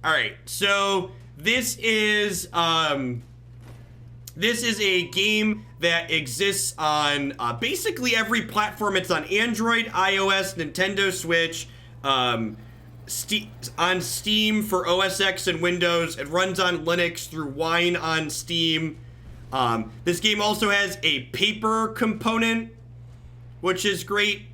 All right, so this is a game that exists on basically every platform. It's on Android, iOS, Nintendo Switch, on Steam for OS X and Windows. It runs on Linux through Wine on Steam. This game also has a paper component, which is great.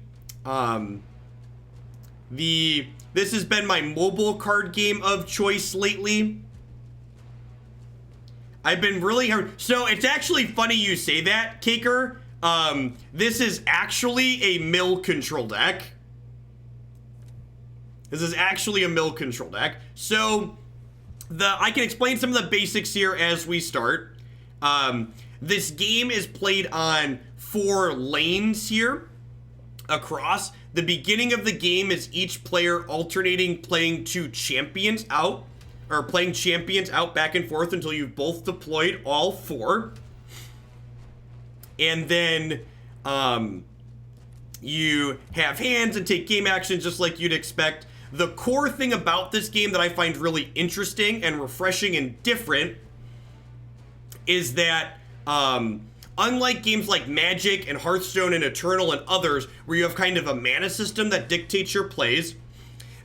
This has been my mobile card game of choice lately. I've been really hard. So it's actually funny you say that, Caker. This is actually a mill control deck. This is actually a mill control deck. So I can explain some of the basics here as we start. This game is played on 4 lanes here across. The beginning of the game is each player alternating playing 2 champions out, or playing champions out back and forth until you've both deployed all 4. And then you have hands and take game actions just like you'd expect. The core thing about this game that I find really interesting and refreshing and different is that unlike games like Magic and Hearthstone and Eternal and others, where you have kind of a mana system that dictates your plays,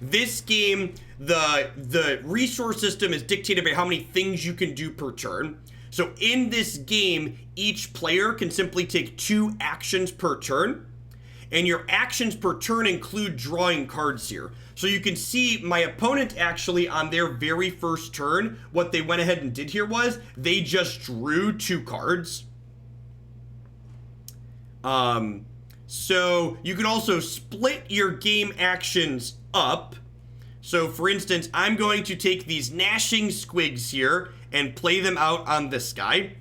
this game, the resource system is dictated by how many things you can do per turn. So in this game, each player can simply take 2 actions per turn, and your actions per turn include drawing cards here. So you can see my opponent actually on their very first turn, what they went ahead and did here was they just drew 2 cards. So you can also split your game actions up. So for instance, I'm going to take these gnashing squigs here and play them out on this guy.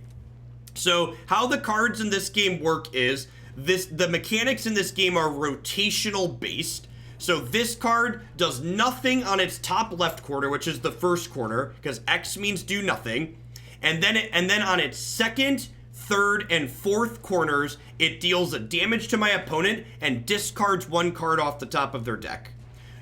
So how the cards in this game work is the mechanics in this game are rotational based. So this card does nothing on its top left corner, which is the first corner, because X means do nothing. And then on its second, third, and fourth corners, it deals a damage to my opponent and discards 1 card off the top of their deck.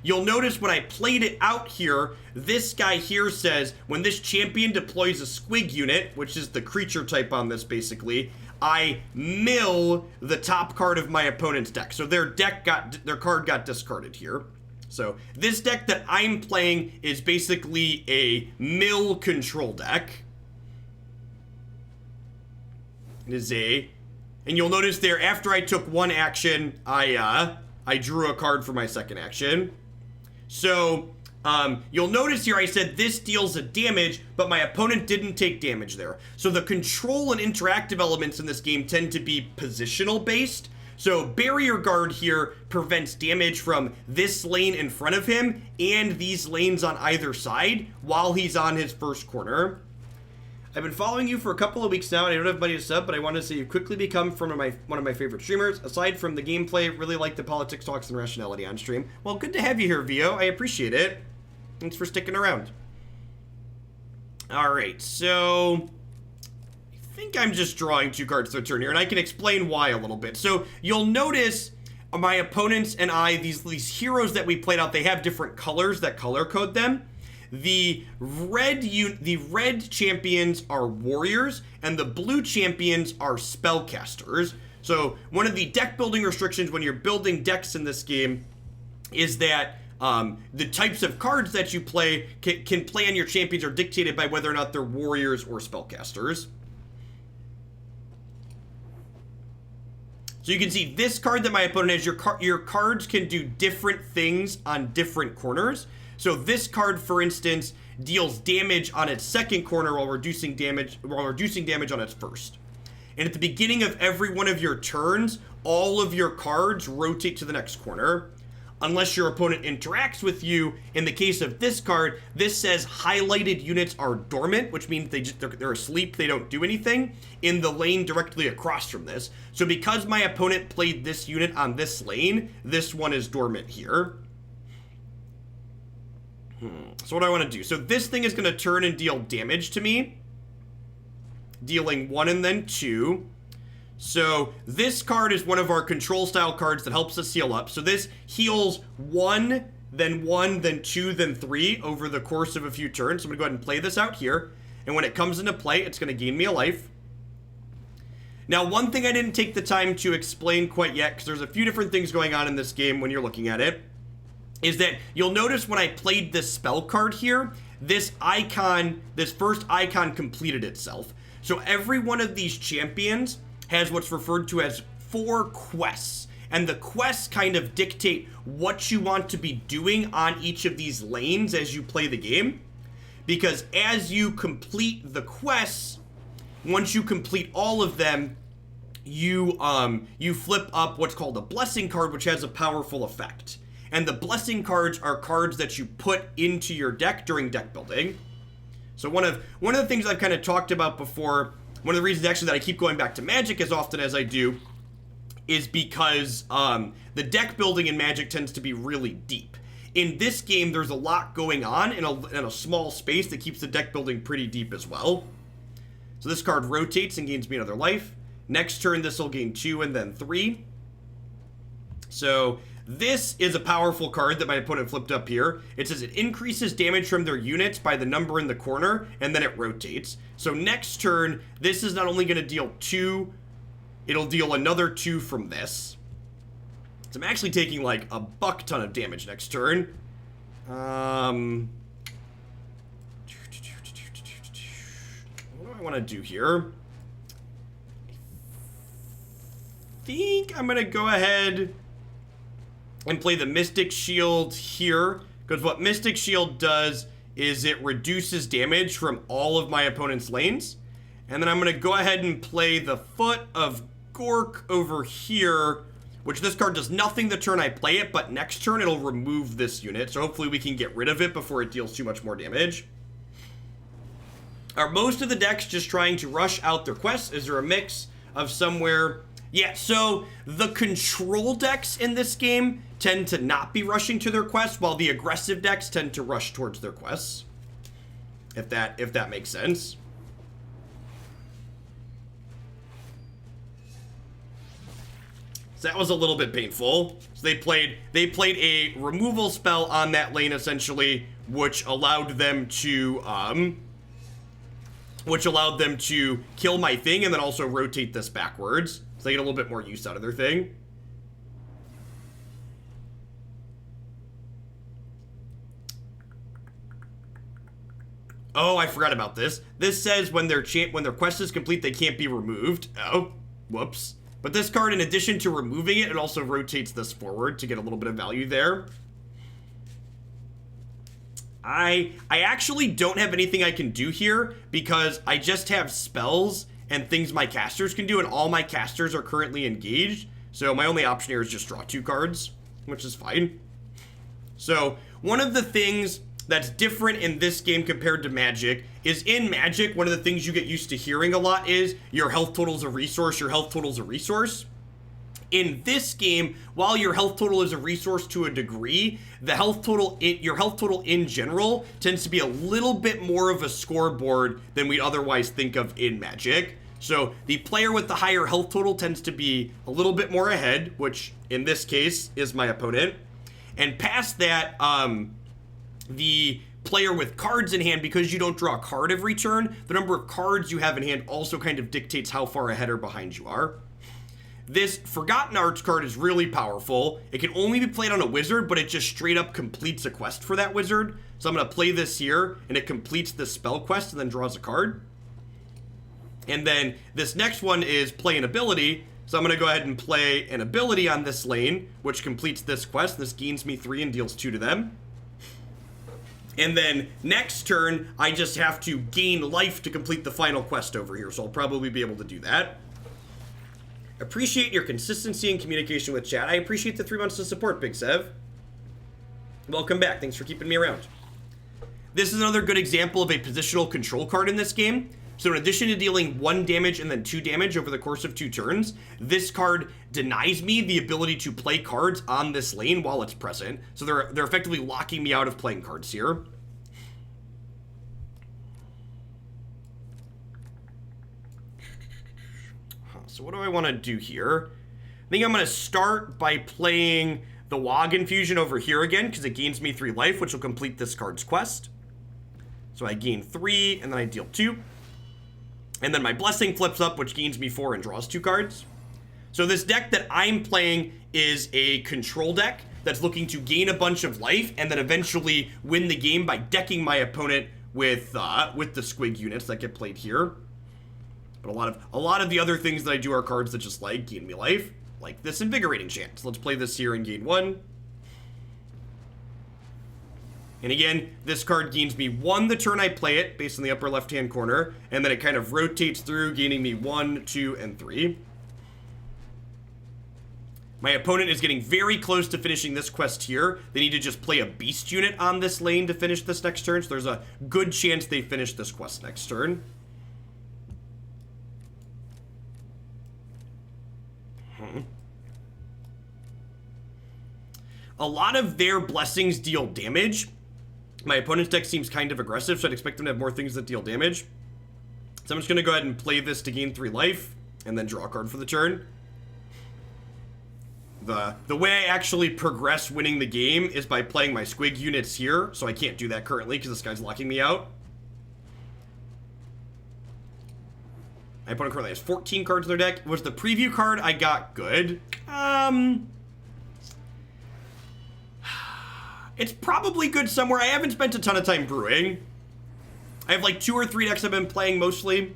You'll notice when I played it out here, this guy here says, when this champion deploys a squig unit, which is the creature type on this basically, I mill the top card of my opponent's deck. So their card got discarded here. So this deck that I'm playing is basically a mill control deck. It is and you'll notice there, after I took 1 action, I drew a card for my second action. So you'll notice here I said this deals a damage, but my opponent didn't take damage there. So the control and interactive elements in this game tend to be positional based. So Barrier Guard here prevents damage from this lane in front of him and these lanes on either side while he's on his first corner. I've been following you for a couple of weeks now, and I don't have money to sub, but I want to say you've quickly become one of my favorite streamers. Aside from the gameplay, really like the politics, talks, and rationality on stream. Well, good to have you here, Vio. I appreciate it. Thanks for sticking around. All right, so I think I'm just drawing 2 cards per turn here, and I can explain why a little bit. So you'll notice my opponents and I, these heroes that we played out, they have different colors that color code them. The red champions are warriors, and the blue champions are spellcasters. So one of the deck building restrictions when you're building decks in this game is that the types of cards that you play can play on your champions are dictated by whether or not they're warriors or spellcasters. So you can see this card that my opponent has, your cards can do different things on different corners. So this card, for instance, deals damage on its second corner while reducing damage on its first. And at the beginning of every one of your turns, all of your cards rotate to the next corner. Unless your opponent interacts with you, in the case of this card, this says highlighted units are dormant, which means they're asleep, they don't do anything, in the lane directly across from this. So because my opponent played this unit on this lane, this one is dormant here. So what do I want to do? So this thing is going to turn and deal damage to me, dealing 1 and then 2. So this card is one of our control style cards that helps us heal up. So this heals 1 then 1, then 2, then 3 over the course of a few turns. So I'm going to go ahead and play this out here. And when it comes into play, it's going to gain me a life. Now, one thing I didn't take the time to explain quite yet, because there's a few different things going on in this game when you're looking at it, is that you'll notice when I played this spell card here, this icon, this first icon completed itself. So every one of these champions has what's referred to as 4 quests. And the quests kind of dictate what you want to be doing on each of these lanes as you play the game. Because as you complete the quests, once you complete all of them, you flip up what's called a blessing card, which has a powerful effect. And the blessing cards are cards that you put into your deck during deck building. So one of the things I've kind of talked about before, one of the reasons actually that I keep going back to Magic as often as I do, is because the deck building in Magic tends to be really deep. In this game, there's a lot going on in a small space that keeps the deck building pretty deep as well. So this card rotates and gains me another life. Next turn, this will gain 2 and then 3. So this is a powerful card that my opponent flipped up here. It says it increases damage from their units by the number in the corner, and then it rotates. So next turn, this is not only going to deal 2, it'll deal another 2 from this. So I'm actually taking like a buck ton of damage next turn. What do I want to do here? I think I'm going to go ahead and play the Mystic Shield here. Because what Mystic Shield does is it reduces damage from all of my opponent's lanes. And then I'm going to go ahead and play the Foot of Gork over here, which this card does nothing the turn I play it, but next turn it'll remove this unit. So hopefully we can get rid of it before it deals too much more damage. Are most of the decks just trying to rush out their quests? Is there a mix of somewhere? Yeah, so the control decks in this game tend to not be rushing to their quests, while the aggressive decks tend to rush towards their quests. If that makes sense. So that was a little bit painful. So they played a removal spell on that lane essentially, which allowed them to kill my thing and then also rotate this backwards. So they get a little bit more use out of their thing. Oh, I forgot about this. This says when their quest is complete, they can't be removed. Oh, whoops. But this card, in addition to removing it, it also rotates this forward to get a little bit of value there. I actually don't have anything I can do here because I just have spells and things my casters can do, and all my casters are currently engaged. So my only option here is just draw 2 cards, which is fine. So one of the things that's different in this game compared to Magic is in Magic, one of the things you get used to hearing a lot is your health total's a resource, your health total's a resource. In this game, while your health total is a resource to a degree, your health total in general tends to be a little bit more of a scoreboard than we otherwise think of in Magic. So the player with the higher health total tends to be a little bit more ahead, which in this case is my opponent. And past that, the player with cards in hand, because you don't draw a card every turn, the number of cards you have in hand also kind of dictates how far ahead or behind you are. This Forgotten Arts card is really powerful. It can only be played on a wizard, but it just straight up completes a quest for that wizard. So I'm going to play this here, and it completes the spell quest and then draws a card. And then this next one is play an ability. So I'm going to go ahead and play an ability on this lane, which completes this quest. This gains me 3 and deals 2 to them. And then next turn, I just have to gain life to complete the final quest over here. So I'll probably be able to do that. Appreciate your consistency and communication with chat. I appreciate the 3 months of support, Big Sev. Welcome back. Thanks for keeping me around. This is another good example of a positional control card in this game. So in addition to dealing 1 damage and then 2 damage over the course of 2 turns, this card denies me the ability to play cards on this lane while it's present. So they're effectively locking me out of playing cards here. So what do I want to do here? I think I'm going to start by playing the Wog Infusion over here again, because it gains me 3 life, which will complete this card's quest. So I gain 3, and then I deal 2. And then my Blessing flips up, which gains me 4 and draws 2 cards. So this deck that I'm playing is a control deck that's looking to gain a bunch of life and then eventually win the game by decking my opponent with the squig units that get played here. But a lot of the other things that I do are cards that just like gain me life, like this Invigorating Chant. So let's play this here and gain 1. And again, this card gains me 1 the turn I play it, based on the upper left-hand corner, and then it kind of rotates through, gaining me 1, 2, and 3. My opponent is getting very close to finishing this quest here. They need to just play a beast unit on this lane to finish this next turn, so there's a good chance they finish this quest next turn. A lot of their blessings deal damage. My opponent's deck seems kind of aggressive, so I'd expect them to have more things that deal damage. So I'm just going to go ahead and play this to gain 3 life, and then draw a card for the turn. The way I actually progress winning the game is by playing my squig units here, so I can't do that currently because this guy's locking me out. My opponent currently has 14 cards in their deck. Was the preview card I got good? It's probably good somewhere. I haven't spent a ton of time brewing. I have like 2 or 3 decks I've been playing mostly.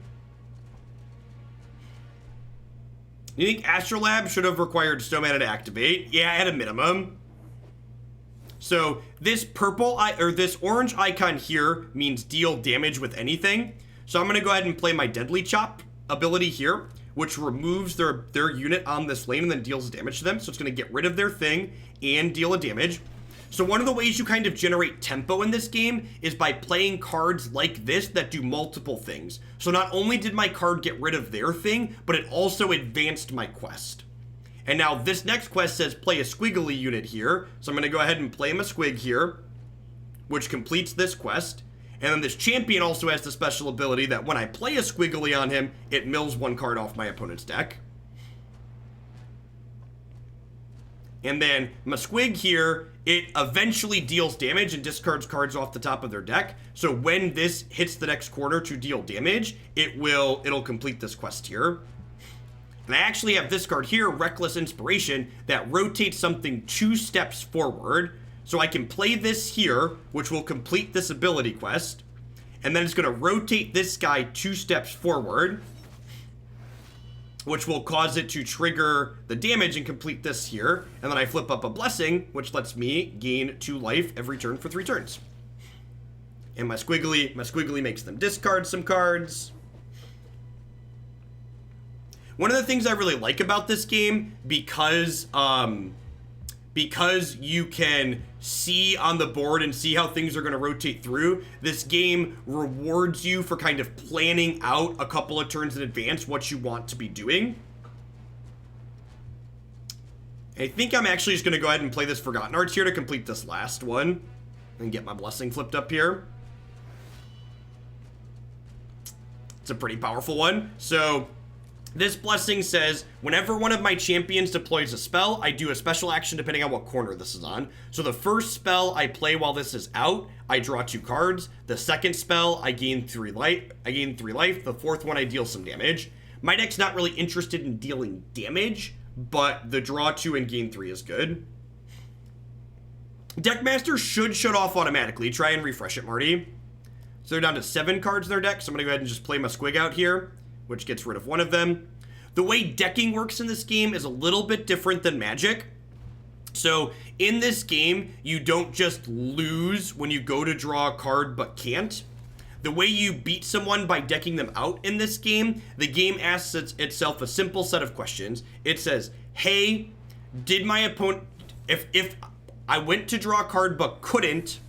You think Astrolab should have required Snowmana to activate? Yeah, at a minimum. So this this orange icon here means deal damage with anything. So I'm going to go ahead and play my Deadly Chop ability here, which removes their unit on this lane and then deals damage to them. So it's going to get rid of their thing and deal a damage. So one of the ways you kind of generate tempo in this game is by playing cards like this that do multiple things. So not only did my card get rid of their thing, but it also advanced my quest. And now this next quest says play a squiggly unit here. So I'm going to go ahead and play him a squig here, which completes this quest. And then this champion also has the special ability that when I play a squiggly on him, it mills 1 card off my opponent's deck. And then my squig here, it eventually deals damage and discards cards off the top of their deck. So when this hits the next corner to deal damage, it'll complete this quest here. And I actually have this card here, Reckless Inspiration, that rotates something 2 steps forward. So I can play this here, which will complete this ability quest. And then it's going to rotate this guy 2 steps forward, which will cause it to trigger the damage and complete this here. And then I flip up a Blessing, which lets me gain 2 life every turn for 3 turns. And my squiggly makes them discard some cards. One of the things I really like about this game, because you can see on the board and see how things are going to rotate through, this game rewards you for kind of planning out a couple of turns in advance what you want to be doing. I think I'm actually just going to go ahead and play this Forgotten Arts here to complete this last one and get my Blessing flipped up here. It's a pretty powerful one. So this Blessing says, whenever one of my champions deploys a spell, I do a special action depending on what corner this is on. So the first spell I play while this is out, I draw 2 cards. The second spell, I gain 3 life. The fourth one, I deal some damage. My deck's not really interested in dealing damage, but the draw 2 and gain 3 is good. Deckmaster should shut off automatically. Try and refresh it, Marty. So they're down to 7 cards in their deck, so I'm going to go ahead and just play my squig out here, which gets rid of 1 of them. The way decking works in this game is a little bit different than Magic. So in this game, you don't just lose when you go to draw a card but can't. The way you beat someone by decking them out in this game, the game asks itself a simple set of questions. It says, hey, did my opponent, if I went to draw a card but couldn't,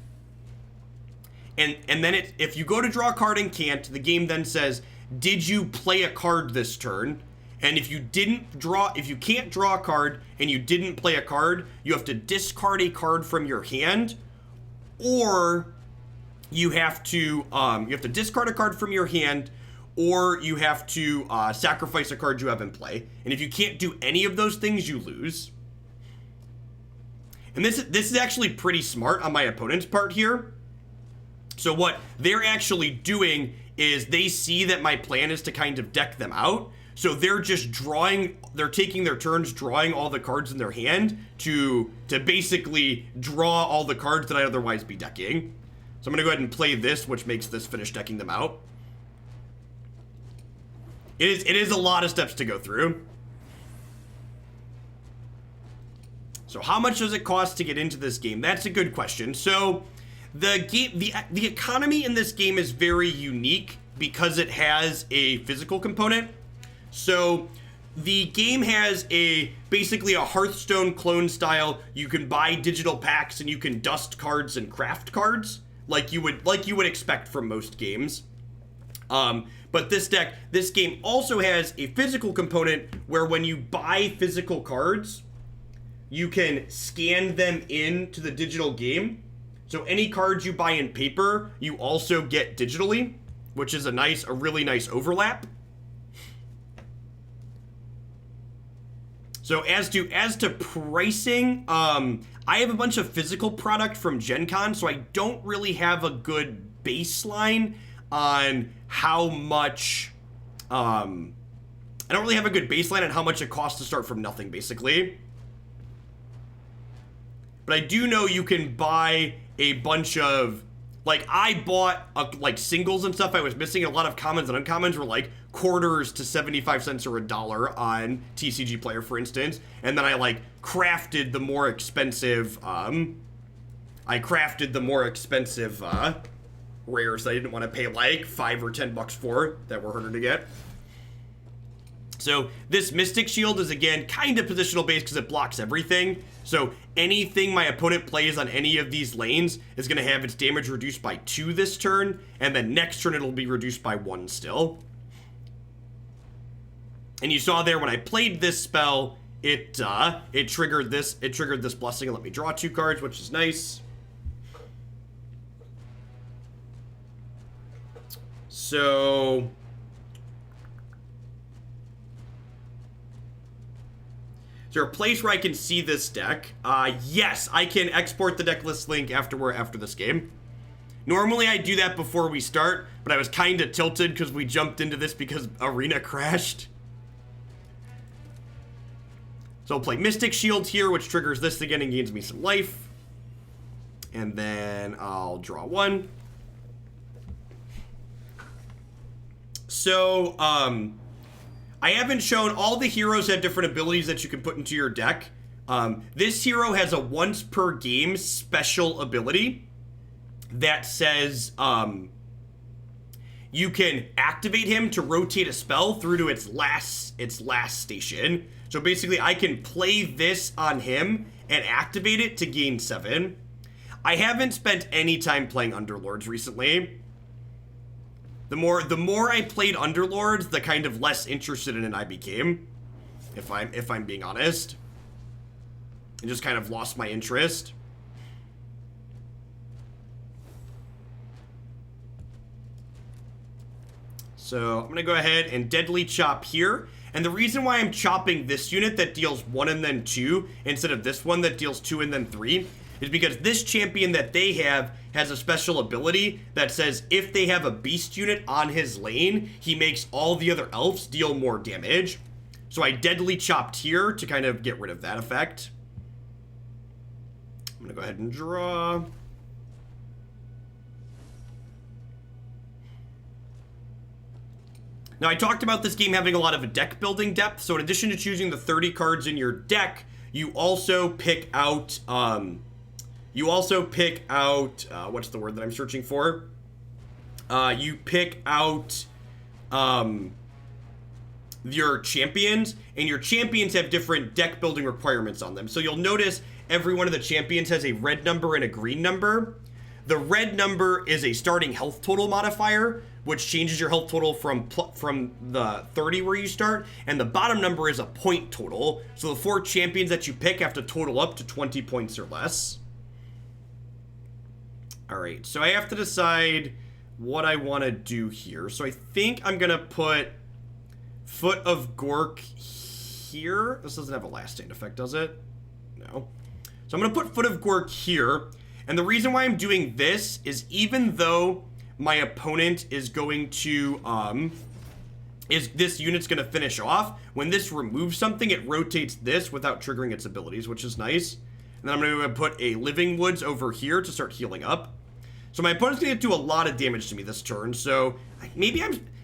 and then if you go to draw a card and can't, the game then says, did you play a card this turn? And if you can't draw a card and you didn't play a card, you have to discard a card from your hand, or you have to discard a card from your hand, or you have to sacrifice a card you have in play. And if you can't do any of those things, you lose. And this is actually pretty smart on my opponent's part here. So what they're actually doing is they see that my plan is to kind of deck them out. So they're just they're taking their turns drawing all the cards in their hand to basically draw all the cards that I'd otherwise be decking. So I'm going to go ahead and play this, which makes this finish decking them out. It is a lot of steps to go through. So how much does it cost to get into this game? That's a good question. So the economy in this game is very unique because it has a physical component. So the game has basically a Hearthstone clone style. You can buy digital packs and you can dust cards and craft cards like you would expect from most games. But this game also has a physical component where when you buy physical cards, you can scan them into the digital game. So any cards you buy in paper, you also get digitally, which is a really nice overlap. So as to pricing, I have a bunch of physical product from Gen Con, so I don't really have a good baseline on how much, I don't really have a good baseline on how much it costs to start from nothing, basically. But I do know you can buy a bunch of, like, I bought singles and stuff I was missing. A lot of commons and uncommons were like quarters to 75 cents or $1 on TCG Player, for instance. And then I crafted the more expensive, rares that I didn't want to pay like $5 or $10 for that were harder to get. So this Mystic Shield is, again, kind of positional based because it blocks everything. So anything my opponent plays on any of these lanes is going to have its damage reduced by 2 this turn, and then next turn it'll be reduced by 1 still. And you saw there when I played this spell, it triggered this blessing and let me draw 2 cards, which is nice. So is there a place where I can see this deck? Yes, I can export the deck list link after this game. Normally I do that before we start, but I was kind of tilted because we jumped into this because Arena crashed. So I'll play Mystic Shield here, which triggers this again and gains me some life. And then I'll draw 1. So, I haven't shown, all the heroes have different abilities that you can put into your deck. This hero has a once per game special ability that says you can activate him to rotate a spell through to its last station. So basically I can play this on him and activate it to gain 7. I haven't spent any time playing Underlords recently. The more I played Underlords, the kind of less interested in it I became, if I'm being honest. I just kind of lost my interest. So I'm gonna go ahead and Deadly Chop here. And the reason why I'm chopping this unit that deals 1 and then 2 instead of this one that deals 2 and then 3 is because this champion that they have has a special ability that says if they have a beast unit on his lane, he makes all the other elves deal more damage. So I Deadly Chopped here to kind of get rid of that effect. I'm gonna go ahead and draw. Now, I talked about this game having a lot of a deck building depth, so in addition to choosing the 30 cards in your deck, you also pick out, what's the word that I'm searching for? You pick out, your champions, and your champions have different deck building requirements on them. So you'll notice every one of the champions has a red number and a green number. The red number is a starting health total modifier, which changes your health total from the 30 where you start, and the bottom number is a point total. So the 4 champions that you pick have to total up to 20 points or less. All right, so I have to decide what I want to do here. So I think I'm gonna put Foot of Gork here. This doesn't have a last stand effect, does it? No. So So I'm going to put Foot of Gork here. And the reason why I'm doing this is even though my opponent is going to, this unit's going to finish off, when this removes something, it rotates this without triggering its abilities, which is nice. And then I'm going to put a Living Woods over here to start healing up. So my opponent's going to do a lot of damage to me this turn, so maybe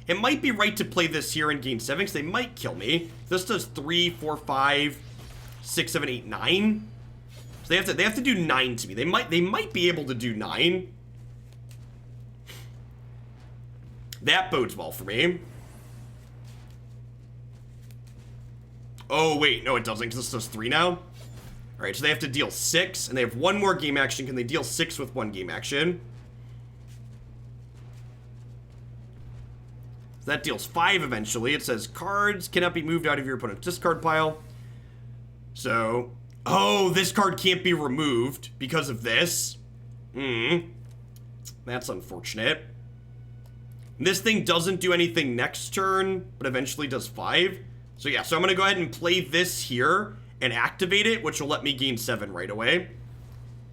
it might be right to play this here and gain 7, because they might kill me. This does 3, 4, 5, 6, 7, 8, 9. So they have to do 9 to me. They might be able to do 9. That bodes well for me. Oh, wait, no it doesn't, because this does 3 now. Alright, so they have to deal 6, and they have 1 more game action. Can they deal 6 with 1 game action? So that deals 5 eventually. It says cards cannot be moved out of your opponent's discard pile. So, oh, this card can't be removed because of this. That's unfortunate. This thing doesn't do anything next turn, but eventually does 5. So yeah, so I'm going to go ahead and play this here and activate it, which will let me gain 7 right away.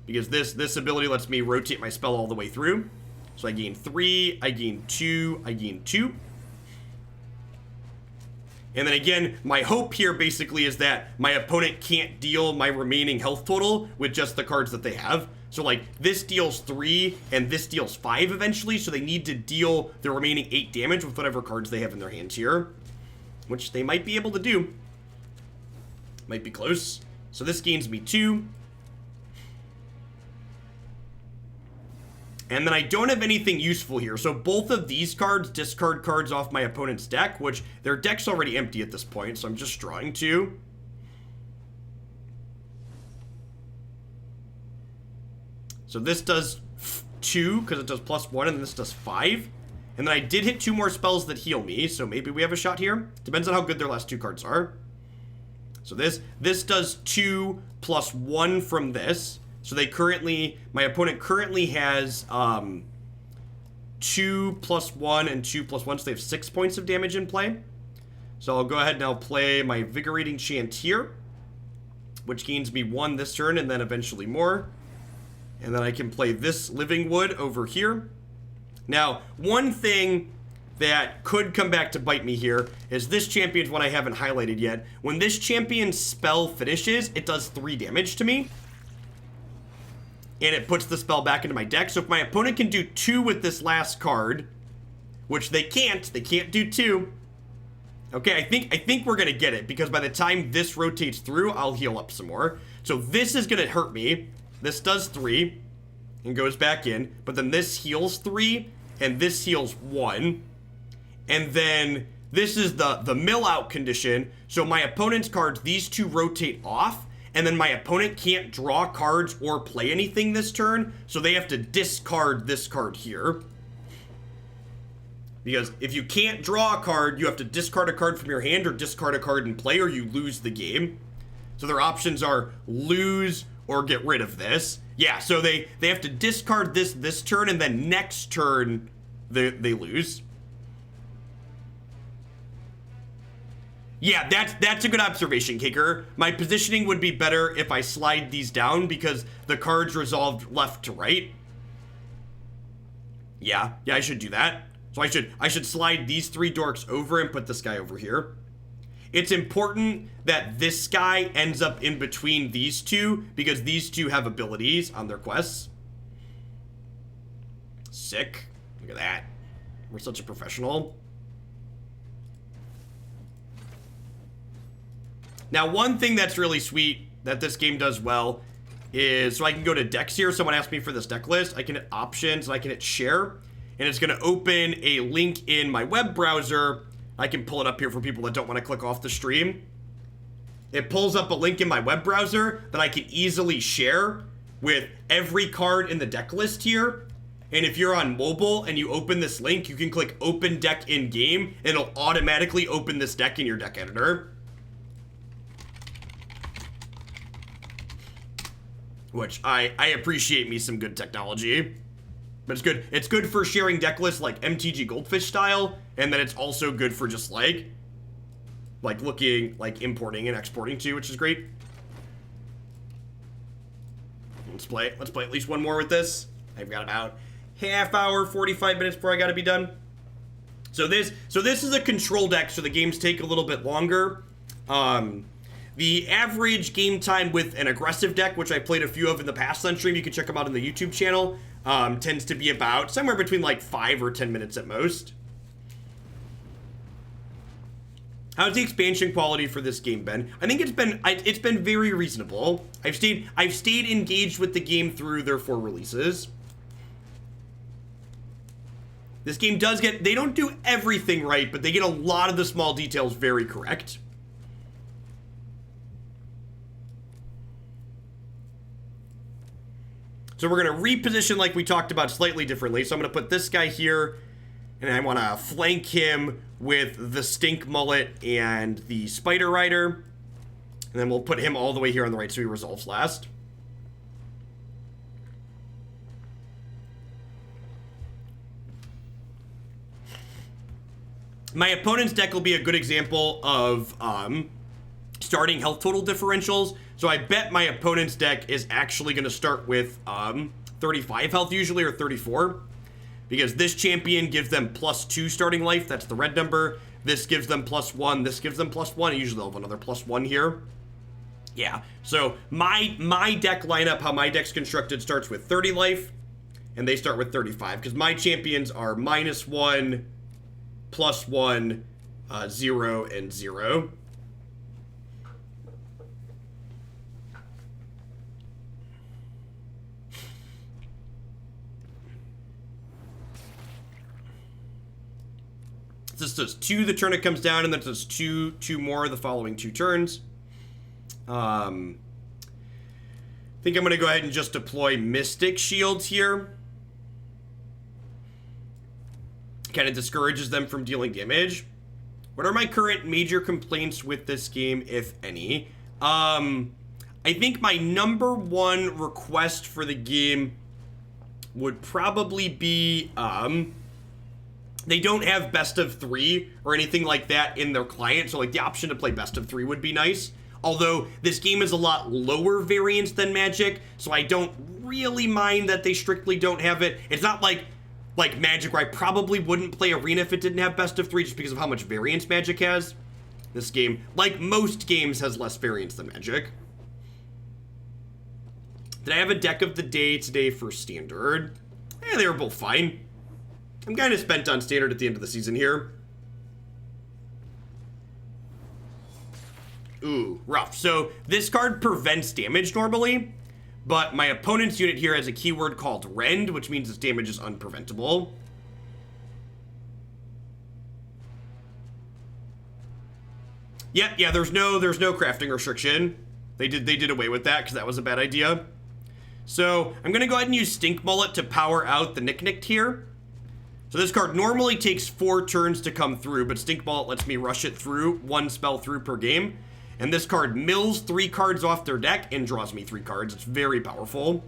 Because this ability lets me rotate my spell all the way through. So I gain 3, I gain 2, I gain 2. And then again, my hope here basically is that my opponent can't deal my remaining health total with just the cards that they have. So like, this deals 3 and this deals 5 eventually, so they need to deal the remaining 8 damage with whatever cards they have in their hands here. Which they might be able to do. Might be close. So this gains me 2. And then I don't have anything useful here. So both of these cards discard cards off my opponent's deck, which their deck's already empty at this point, so I'm just drawing 2. So this does 2, because it does +1, and this does 5. And then I did hit 2 more spells that heal me, so maybe we have a shot here. Depends on how good their last 2 cards are. So this does 2 plus 1 from this. So my opponent currently has 2 plus 1 and 2 plus 1, so they have 6 points of damage in play. So I'll go ahead and I'll play my Invigorating Chant here, which gains me 1 this turn and then eventually more. And then I can play this Living Wood over here. Now, one thing that could come back to bite me here is this champion's one I haven't highlighted yet. When this champion's spell finishes, it does 3 damage to me. And it puts the spell back into my deck. So if my opponent can do 2 with this last card, which they can't do 2. Okay, I think we're gonna get it, because by the time this rotates through, I'll heal up some more. So this is gonna hurt me. This does 3 and goes back in, but then this heals 3 and this heals 1. And then this is the mill out condition. So my opponent's cards, these 2 rotate off, and then my opponent can't draw cards or play anything this turn, so they have to discard this card here. Because if you can't draw a card, you have to discard a card from your hand or discard a card in play, or you lose the game. So their options are lose or get rid of this. Yeah, so they have to discard this turn, and then next turn they lose. Yeah, that's a good observation, Kicker. My positioning would be better if I slide these down, because the cards resolved left to right. Yeah, I should do that. So I should slide these 3 dorks over and put this guy over here. It's important that this guy ends up in between these 2, because these 2 have abilities on their quests. Sick. Look at that. We're such a professional. Now, one thing that's really sweet that this game does well is, so I can go to decks here. Someone asked me for this deck list. I can hit options and I can hit share, and it's going to open a link in my web browser. I can pull it up here for people that don't want to click off the stream. It pulls up a link in my web browser that I can easily share with every card in the deck list here. And if you're on mobile and you open this link, you can click open deck in game, and it'll automatically open this deck in your deck editor. Which I appreciate me some good technology. But it's good. It's good for sharing deck lists like MTG Goldfish style, and then it's also good for just like looking, like importing and exporting too, which is great. let's play at least one more with this. I've got about half hour, 45 minutes before I gotta be done. So this is a control deck, so the games take a little bit longer. The average game time with an aggressive deck, which I played a few of in the past on stream, you can check them out on the YouTube channel, tends to be about somewhere between like 5 or 10 minutes at most. How's the expansion quality for this game been? I think it's been very reasonable. I've stayed engaged with the game through their 4 releases. This game does they don't do everything right, but they get a lot of the small details very correct. So we're going to reposition like we talked about slightly differently. So I'm going to put this guy here, and I want to flank him with the Stink Mullet and the Spider Rider. And then we'll put him all the way here on the right so he resolves last. My opponent's deck will be a good example of starting health total differentials. So I bet my opponent's deck is actually going to start with 35 health usually, or 34. Because this champion gives them +2 starting life. That's the red number. This gives them +1. This gives them +1. Usually they'll have another +1 here. Yeah. So my deck lineup, how my deck's constructed, starts with 30 life. And they start with 35. Because my champions are -1, +1, 0, and 0. This does 2 the turn it comes down, and then it does 2 more the following 2 turns. I think I'm going to go ahead and just deploy Mystic Shields here. Kind of discourages them from dealing damage. What are my current major complaints with this game, if any? I think my number 1 request for the game would probably be, they don't have best of 3 or anything like that in their client, so like the option to play best of 3 would be nice. Although this game is a lot lower variance than Magic, so I don't really mind that they strictly don't have it. It's not like Magic, where I probably wouldn't play Arena if it didn't have best of 3 just because of how much variance Magic has. This game, like most games, has less variance than Magic. Did I have a deck of the day today for Standard? They were both fine. I'm kind of spent on Standard at the end of the season here. Ooh, rough. So this card prevents damage normally, but my opponent's unit here has a keyword called Rend, which means its damage is unpreventable. Yeah, there's no crafting restriction. They did away with that because that was a bad idea. So I'm gonna go ahead and use Stink Mullet to power out the Nick here. So this card normally takes 4 turns to come through, but Stink Mullet lets me rush it through 1 spell through per game. And this card mills 3 cards off their deck and draws me 3 cards. It's very powerful.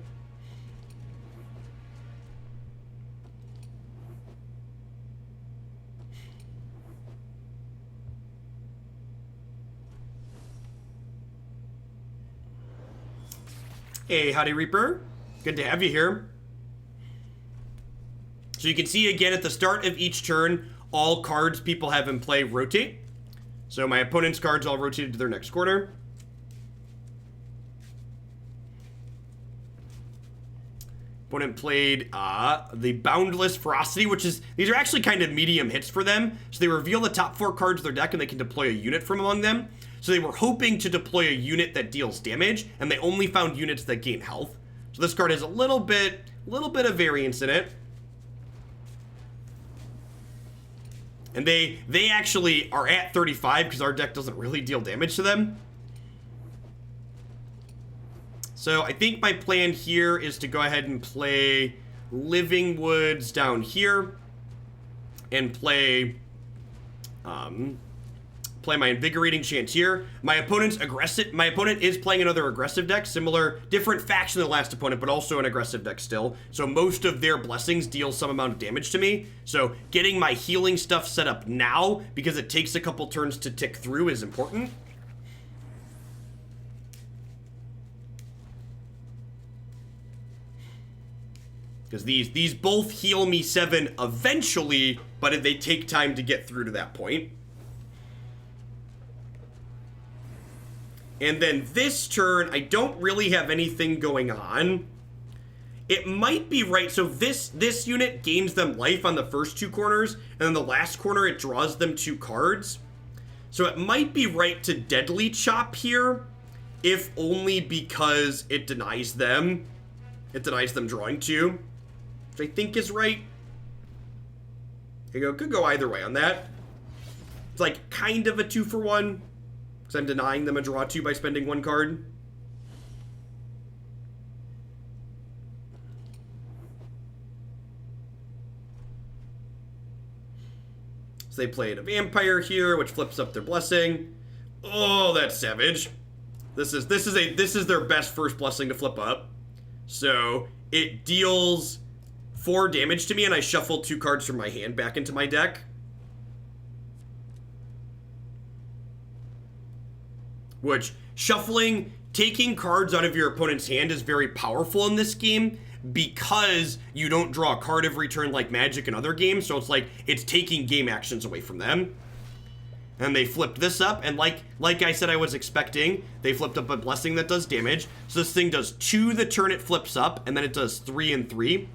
Hey, howdy Reaper. Good to have you here. So you can see again at the start of each turn, all cards people have in play rotate. So my opponent's cards all rotated to their next corner. Opponent played the Boundless Ferocity, which is, these are actually kind of medium hits for them. So they reveal the top 4 cards of their deck and they can deploy a unit from among them. So they were hoping to deploy a unit that deals damage, and they only found units that gain health. So this card has a little bit of variance in it. And they actually are at 35 because our deck doesn't really deal damage to them. So I think my plan here is to go ahead and play Living Woods down here. And play my Invigorating Chantier. My opponent is playing another aggressive deck, different faction than the last opponent, but also an aggressive deck still. So most of their blessings deal some amount of damage to me. So getting my healing stuff set up now, because it takes a couple turns to tick through, is important. Because these both heal me 7 eventually, but they take time to get through to that point. And then this turn, I don't really have anything going on. It might be right, so this unit gains them life on the first 2 corners, and then the last corner it draws them 2 cards. So it might be right to Deadly Chop here, if only because it denies them. It denies them drawing 2, which I think is right. Could go either way on that. It's like kind of a 2-for-1. Because I'm denying them a draw 2 by spending 1 card. So they played a vampire here, which flips up their blessing. Oh, that's savage. This is their best first blessing to flip up. So it deals 4 damage to me, and I shuffle 2 cards from my hand back into my deck. Which, shuffling, taking cards out of your opponent's hand is very powerful in this game because you don't draw a card every turn like Magic and other games, so it's like, it's taking game actions away from them. And they flipped this up, and like I said I was expecting, they flipped up a blessing that does damage. So this thing does 2 the turn it flips up, and then it does 3 and 3.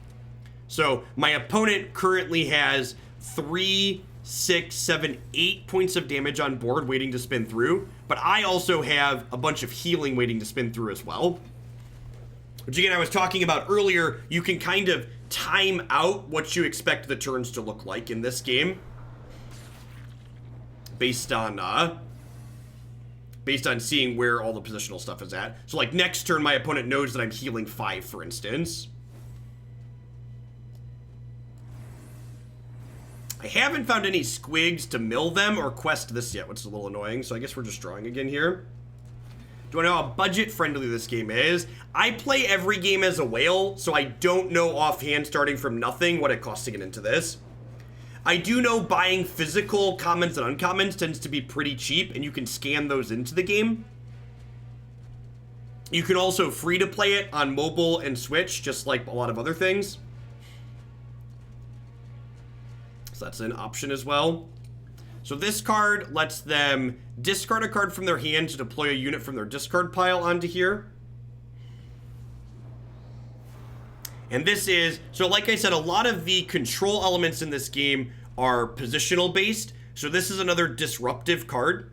So my opponent currently has 3, 6, 7, 8 points of damage on board waiting to spin through. But I also have a bunch of healing waiting to spin through as well. Which again, I was talking about earlier, you can kind of time out what you expect the turns to look like in this game. Based on seeing where all the positional stuff is at. So like next turn, my opponent knows that I'm healing 5, for instance. I haven't found any squigs to mill them or quest this yet, which is a little annoying, so I guess we're just drawing again here. Do I know how budget-friendly this game is? I play every game as a whale, so I don't know offhand, starting from nothing, what it costs to get into this. I do know buying physical commons and uncommons tends to be pretty cheap, and you can scan those into the game. You can also free to play it on mobile and Switch, just like a lot of other things. So that's an option as well. So this card lets them discard a card from their hand to deploy a unit from their discard pile onto here. And this is, so like I said, a lot of the control elements in this game are positional based. So this is another disruptive card.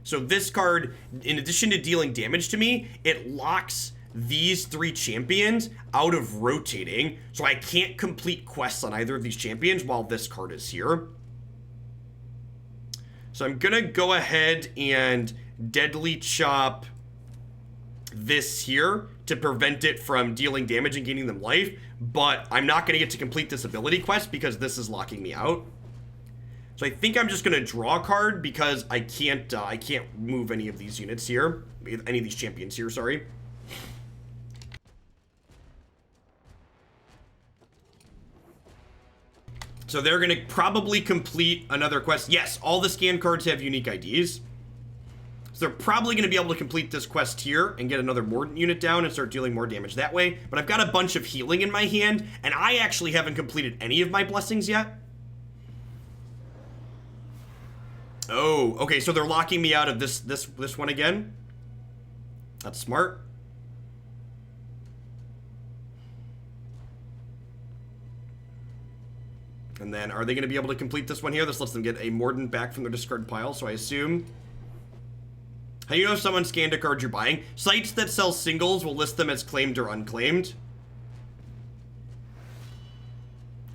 So this card, in addition to dealing damage to me, it locks these 3 champions out of rotating, so I can't complete quests on either of these champions while this card is here. So I'm gonna go ahead and Deadly Chop this here to prevent it from dealing damage and gaining them life, but I'm not gonna get to complete this ability quest because this is locking me out. So I think I'm just gonna draw a card because I can't move any of these units here, any of these champions here, sorry. So they're going to probably complete another quest. Yes, all the scan cards have unique IDs. So they're probably going to be able to complete this quest here and get another Mordant unit down and start dealing more damage that way. But I've got a bunch of healing in my hand, and I actually haven't completed any of my blessings yet. Oh, okay, so they're locking me out of this one again. That's smart. And then, are they going to be able to complete this one here? This lets them get a Mordant back from their discard pile, so I assume. How do you know if someone scanned a card you're buying? Sites that sell singles will list them as claimed or unclaimed.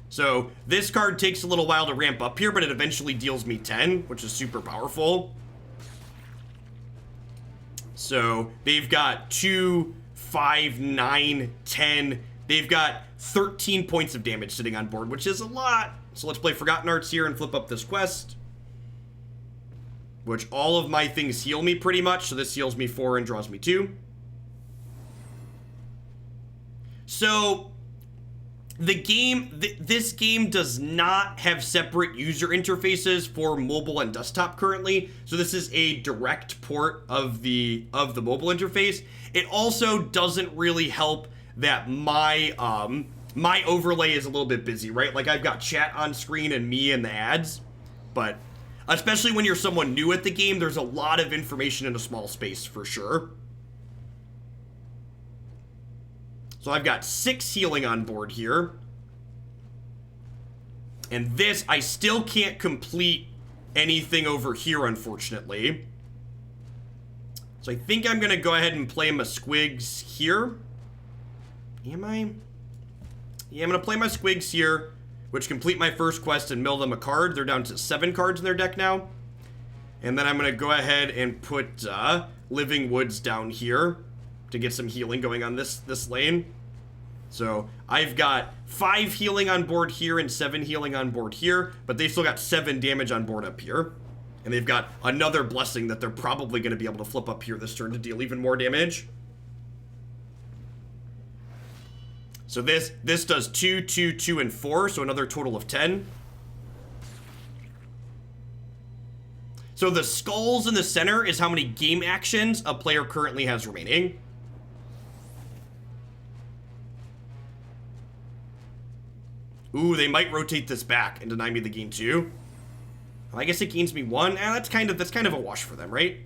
So, this card takes a little while to ramp up here, but it eventually deals me 10, which is super powerful. So, they've got 2, 5, 9, 10... They've got 13 points of damage sitting on board, which is a lot. So let's play Forgotten Arts here and flip up this quest. Which all of my things heal me pretty much. So this heals me 4 and draws me 2. So the game, this game does not have separate user interfaces for mobile and desktop currently. So this is a direct port of the mobile interface. It also doesn't really help that my my overlay is a little bit busy, right? Like, I've got chat on screen and me and the ads, but especially when you're someone new at the game, there's a lot of information in a small space for sure. So I've got 6 healing on board here. And this, I still can't complete anything over here, unfortunately. So I think I'm going to go ahead and play my squigs here. Am I? Yeah, I'm going to play my squigs here, which complete my first quest and mill them a card. They're down to 7 cards in their deck now. And then I'm going to go ahead and put Living Woods down here to get some healing going on this lane. So I've got 5 healing on board here and 7 healing on board here, but they still got 7 damage on board up here. And they've got another blessing that they're probably going to be able to flip up here this turn to deal even more damage. So this does 2, 2, 2, and 4, so another total of 10. So the skulls in the center is how many game actions a player currently has remaining. Ooh, they might rotate this back and deny me the gain 2. I guess it gains me 1. That's kind of a wash for them, right?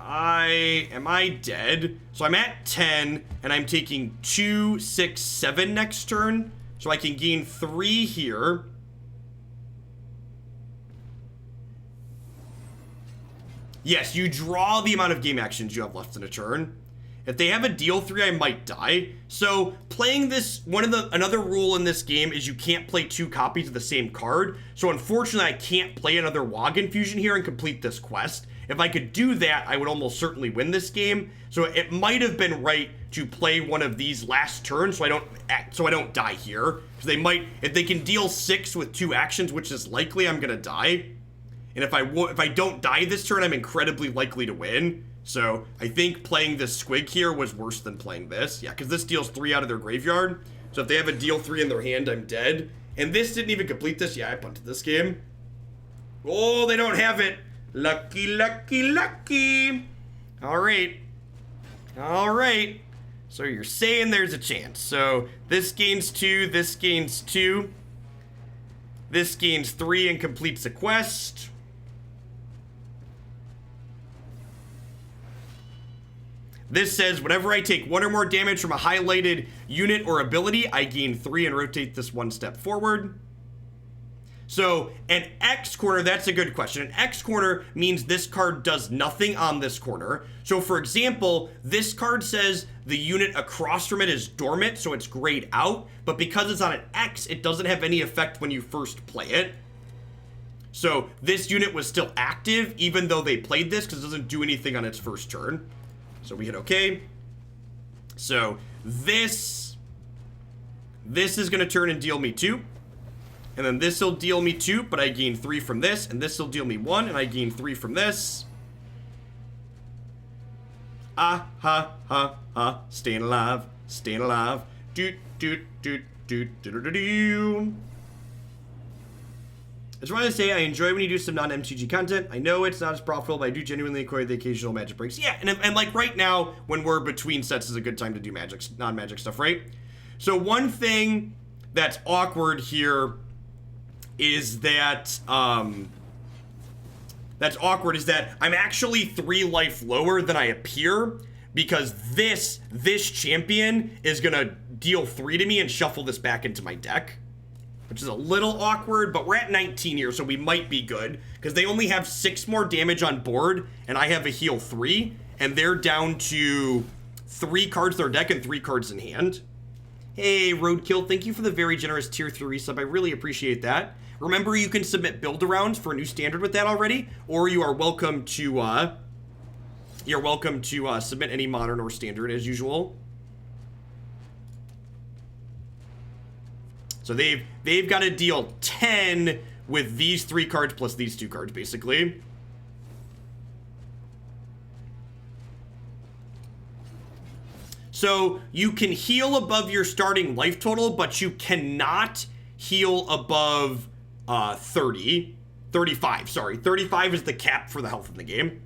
Am I dead? So I'm at 10, and I'm taking 2, 6, 7 next turn. So I can gain 3 here. Yes, you draw the amount of game actions you have left in a turn. If they have a deal 3, I might die. So playing this, another rule in this game is you can't play 2 copies of the same card. So unfortunately, I can't play another Wog Infusion here and complete this quest. If I could do that, I would almost certainly win this game. So it might have been right to play one of these last turns so I don't die here. Because they might, if they can deal 6 with 2 actions, which is likely, I'm gonna die. And if I don't die this turn, I'm incredibly likely to win. So I think playing this squig here was worse than playing this. Yeah, because this deals 3 out of their graveyard. So if they have a deal 3 in their hand, I'm dead. And this didn't even complete this. Yeah, I punted this game. Oh, they don't have it. Lucky, lucky, lucky. All right. All right. So you're saying there's a chance. So this gains 2, this gains 2. This gains 3 and completes a quest. This says, whenever I take 1 or more damage from a highlighted unit or ability, I gain 3 and rotate this 1 step forward. So, an X corner, that's a good question. An X corner means this card does nothing on this corner. So, for example, this card says the unit across from it is dormant, so it's grayed out. But because it's on an X, it doesn't have any effect when you first play it. So, this unit was still active, even though they played this, because it doesn't do anything on its first turn. So we hit OK. So this is going to turn and deal me 2. And then this will deal me 2, but I gain 3 from this. And this will deal me 1, and I gain 3 from this. Ah, ha, ha, ha. Staying alive, staying alive. Doot, doot, doot, doot, doot, doot, doot. I just wanted to say I enjoy when you do some non-MTG content. I know it's not as profitable, but I do genuinely enjoy the occasional magic breaks. Yeah, and like right now, when we're between sets, is a good time to do magic, non-magic stuff, right? So one thing that's awkward here is that, I'm actually 3 life lower than I appear, because this champion is gonna deal 3 to me and shuffle this back into my deck. Which is a little awkward, but we're at 19 here, so we might be good. Because they only have 6 more damage on board, and I have a heal 3. And they're down to 3 cards in their deck and 3 cards in hand. Hey, Roadkill, thank you for the very generous tier 3 resub. I really appreciate that. Remember, you can submit build-arounds for a new standard with that already, or you are welcome to, submit any modern or standard as usual. So they've got to deal 10 with these 3 cards plus these 2 cards, basically. So you can heal above your starting life total, but you cannot heal above 35, sorry. 35 is the cap for the health in the game.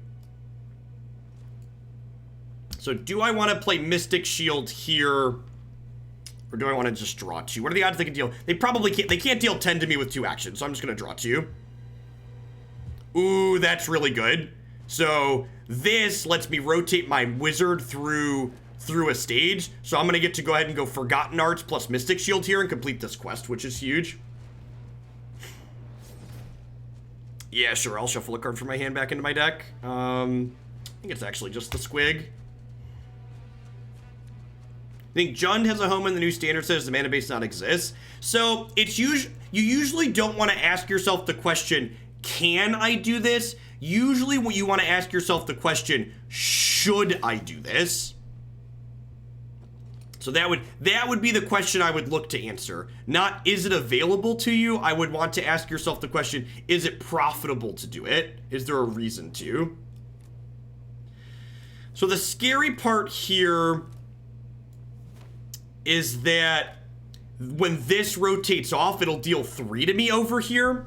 So do I want to play Mystic Shield here? Or do I want to just draw 2? What are the odds they can deal? They probably can't. They can't deal 10 to me with 2 actions, so I'm just going to draw 2. Ooh, that's really good. So this lets me rotate my wizard through a stage. So I'm going to get to go ahead and go Forgotten Arts plus Mystic Shield here and complete this quest, which is huge. Yeah, sure. I'll shuffle a card from my hand back into my deck. I think it's actually just the Squig. I think Jund has a home in the new standard says the mana base not exists. So it's you usually don't want to ask yourself the question, can I do this? Usually when you want to ask yourself the question, should I do this? So that would be the question I would look to answer. Not, is it available to you? I would want to ask yourself the question, is it profitable to do it? Is there a reason to? So the scary part here is that when this rotates off, it'll deal 3 to me over here,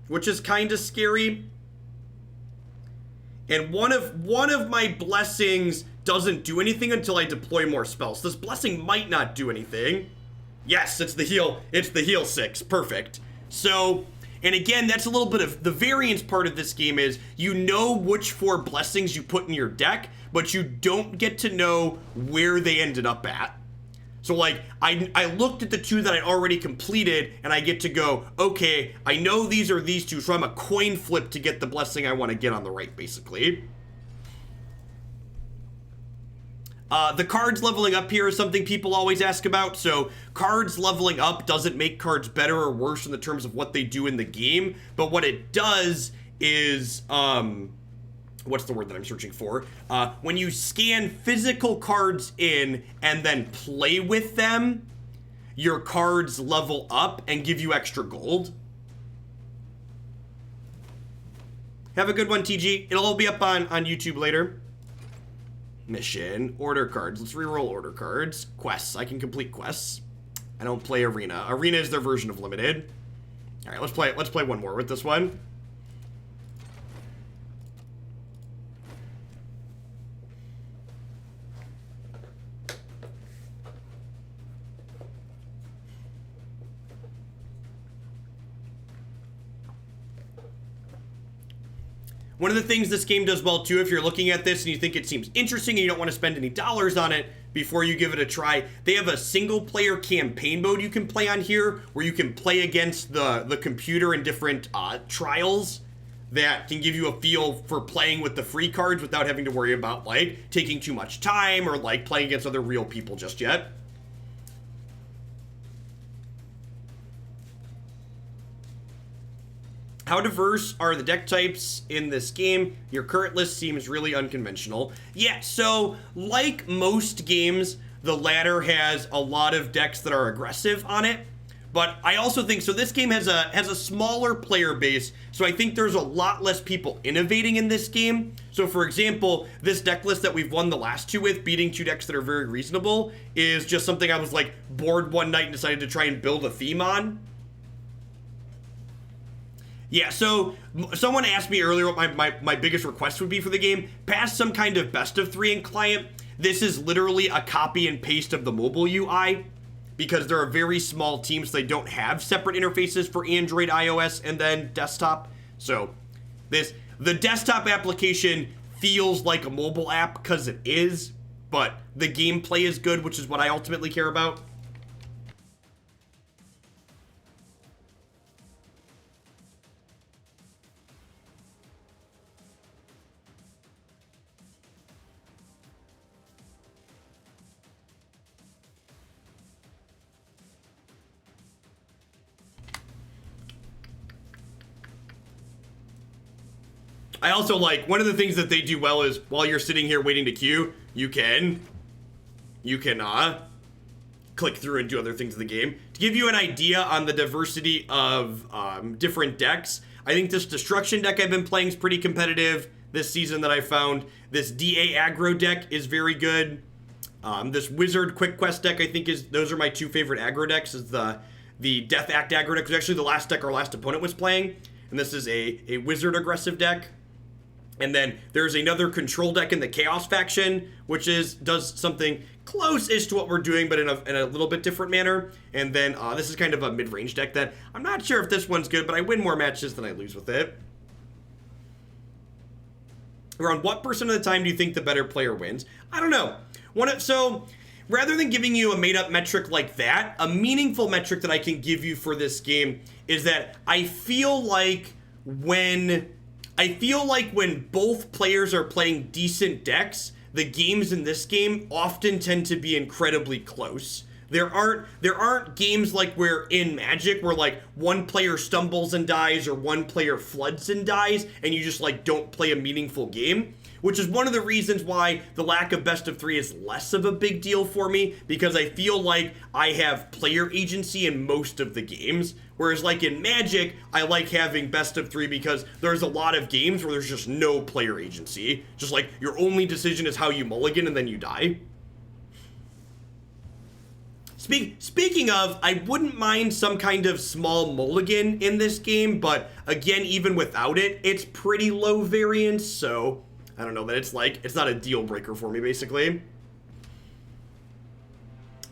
which is kind of scary. And one of my blessings doesn't do anything until I deploy more spells. This blessing might not do anything. Yes, it's the heal 6. Perfect. So, and again, that's a little bit of the variance part of this game is you know which 4 blessings you put in your deck, but you don't get to know where they ended up at. So like, I looked at the 2 that I already completed, and I get to go, okay, I know these are these 2, so I'm a coin flip to get the blessing I want to get on the right, basically. The cards leveling up here is something people always ask about. So cards leveling up doesn't make cards better or worse in the terms of what they do in the game, but what it does is, what's the word that I'm searching for? When you scan physical cards in and then play with them, your cards level up and give you extra gold. Have a good one, TG. It'll all be up on YouTube later. Mission, order cards. Let's reroll order cards. Quests. I can complete quests. I don't play Arena. Arena is their version of Limited. All right, let's play one more with this one. One of the things this game does well too, if you're looking at this and you think it seems interesting and you don't want to spend any dollars on it before you give it a try, they have a single player campaign mode you can play on here where you can play against the computer in different trials that can give you a feel for playing with the free cards without having to worry about like taking too much time or like playing against other real people just yet. How diverse are the deck types in this game? Your current list seems really unconventional. Yeah, so like most games, the ladder has a lot of decks that are aggressive on it. But I also think, so this game has a smaller player base, so I think there's a lot less people innovating in this game. So for example, this deck list that we've won the last 2 with, beating 2 decks that are very reasonable, is just something I was like bored one night and decided to try and build a theme on. Yeah, so someone asked me earlier what my biggest request would be for the game. Past some kind of best of 3 in client, this is literally a copy and paste of the mobile UI because they're a very small team, so they don't have separate interfaces for Android, iOS, and then desktop. So the desktop application feels like a mobile app because it is, but the gameplay is good, which is what I ultimately care about. I also like, one of the things that they do well is while you're sitting here waiting to queue, you can click through and do other things in the game. To give you an idea on the diversity of different decks, I think this Destruction deck I've been playing is pretty competitive this season that I found. This DA aggro deck is very good. This Wizard Quick Quest deck I think those are my 2 favorite aggro decks, is the Death Act aggro deck, was actually the last deck our last opponent was playing. And this is a Wizard aggressive deck. And then there's another control deck in the Chaos faction, which does something close-ish to what we're doing, but in a little bit different manner. And then this is kind of a mid-range deck that I'm not sure if this one's good, but I win more matches than I lose with it. Around what percent of the time do you think the better player wins? I don't know. So rather than giving you a made-up metric like that, a meaningful metric that I can give you for this game is that I feel like when both players are playing decent decks, the games in this game often tend to be incredibly close. There aren't games like where in Magic where like one player stumbles and dies or one player floods and dies and you just like don't play a meaningful game, which is one of the reasons why the lack of best of 3 is less of a big deal for me, because I feel like I have player agency in most of the games. Whereas like in Magic, I like having best of 3 because there's a lot of games where there's just no player agency. Just like your only decision is how you mulligan and then you die. Speaking of, I wouldn't mind some kind of small mulligan in this game, but again, even without it, it's pretty low variance, so I don't know that it's not a deal breaker for me, basically.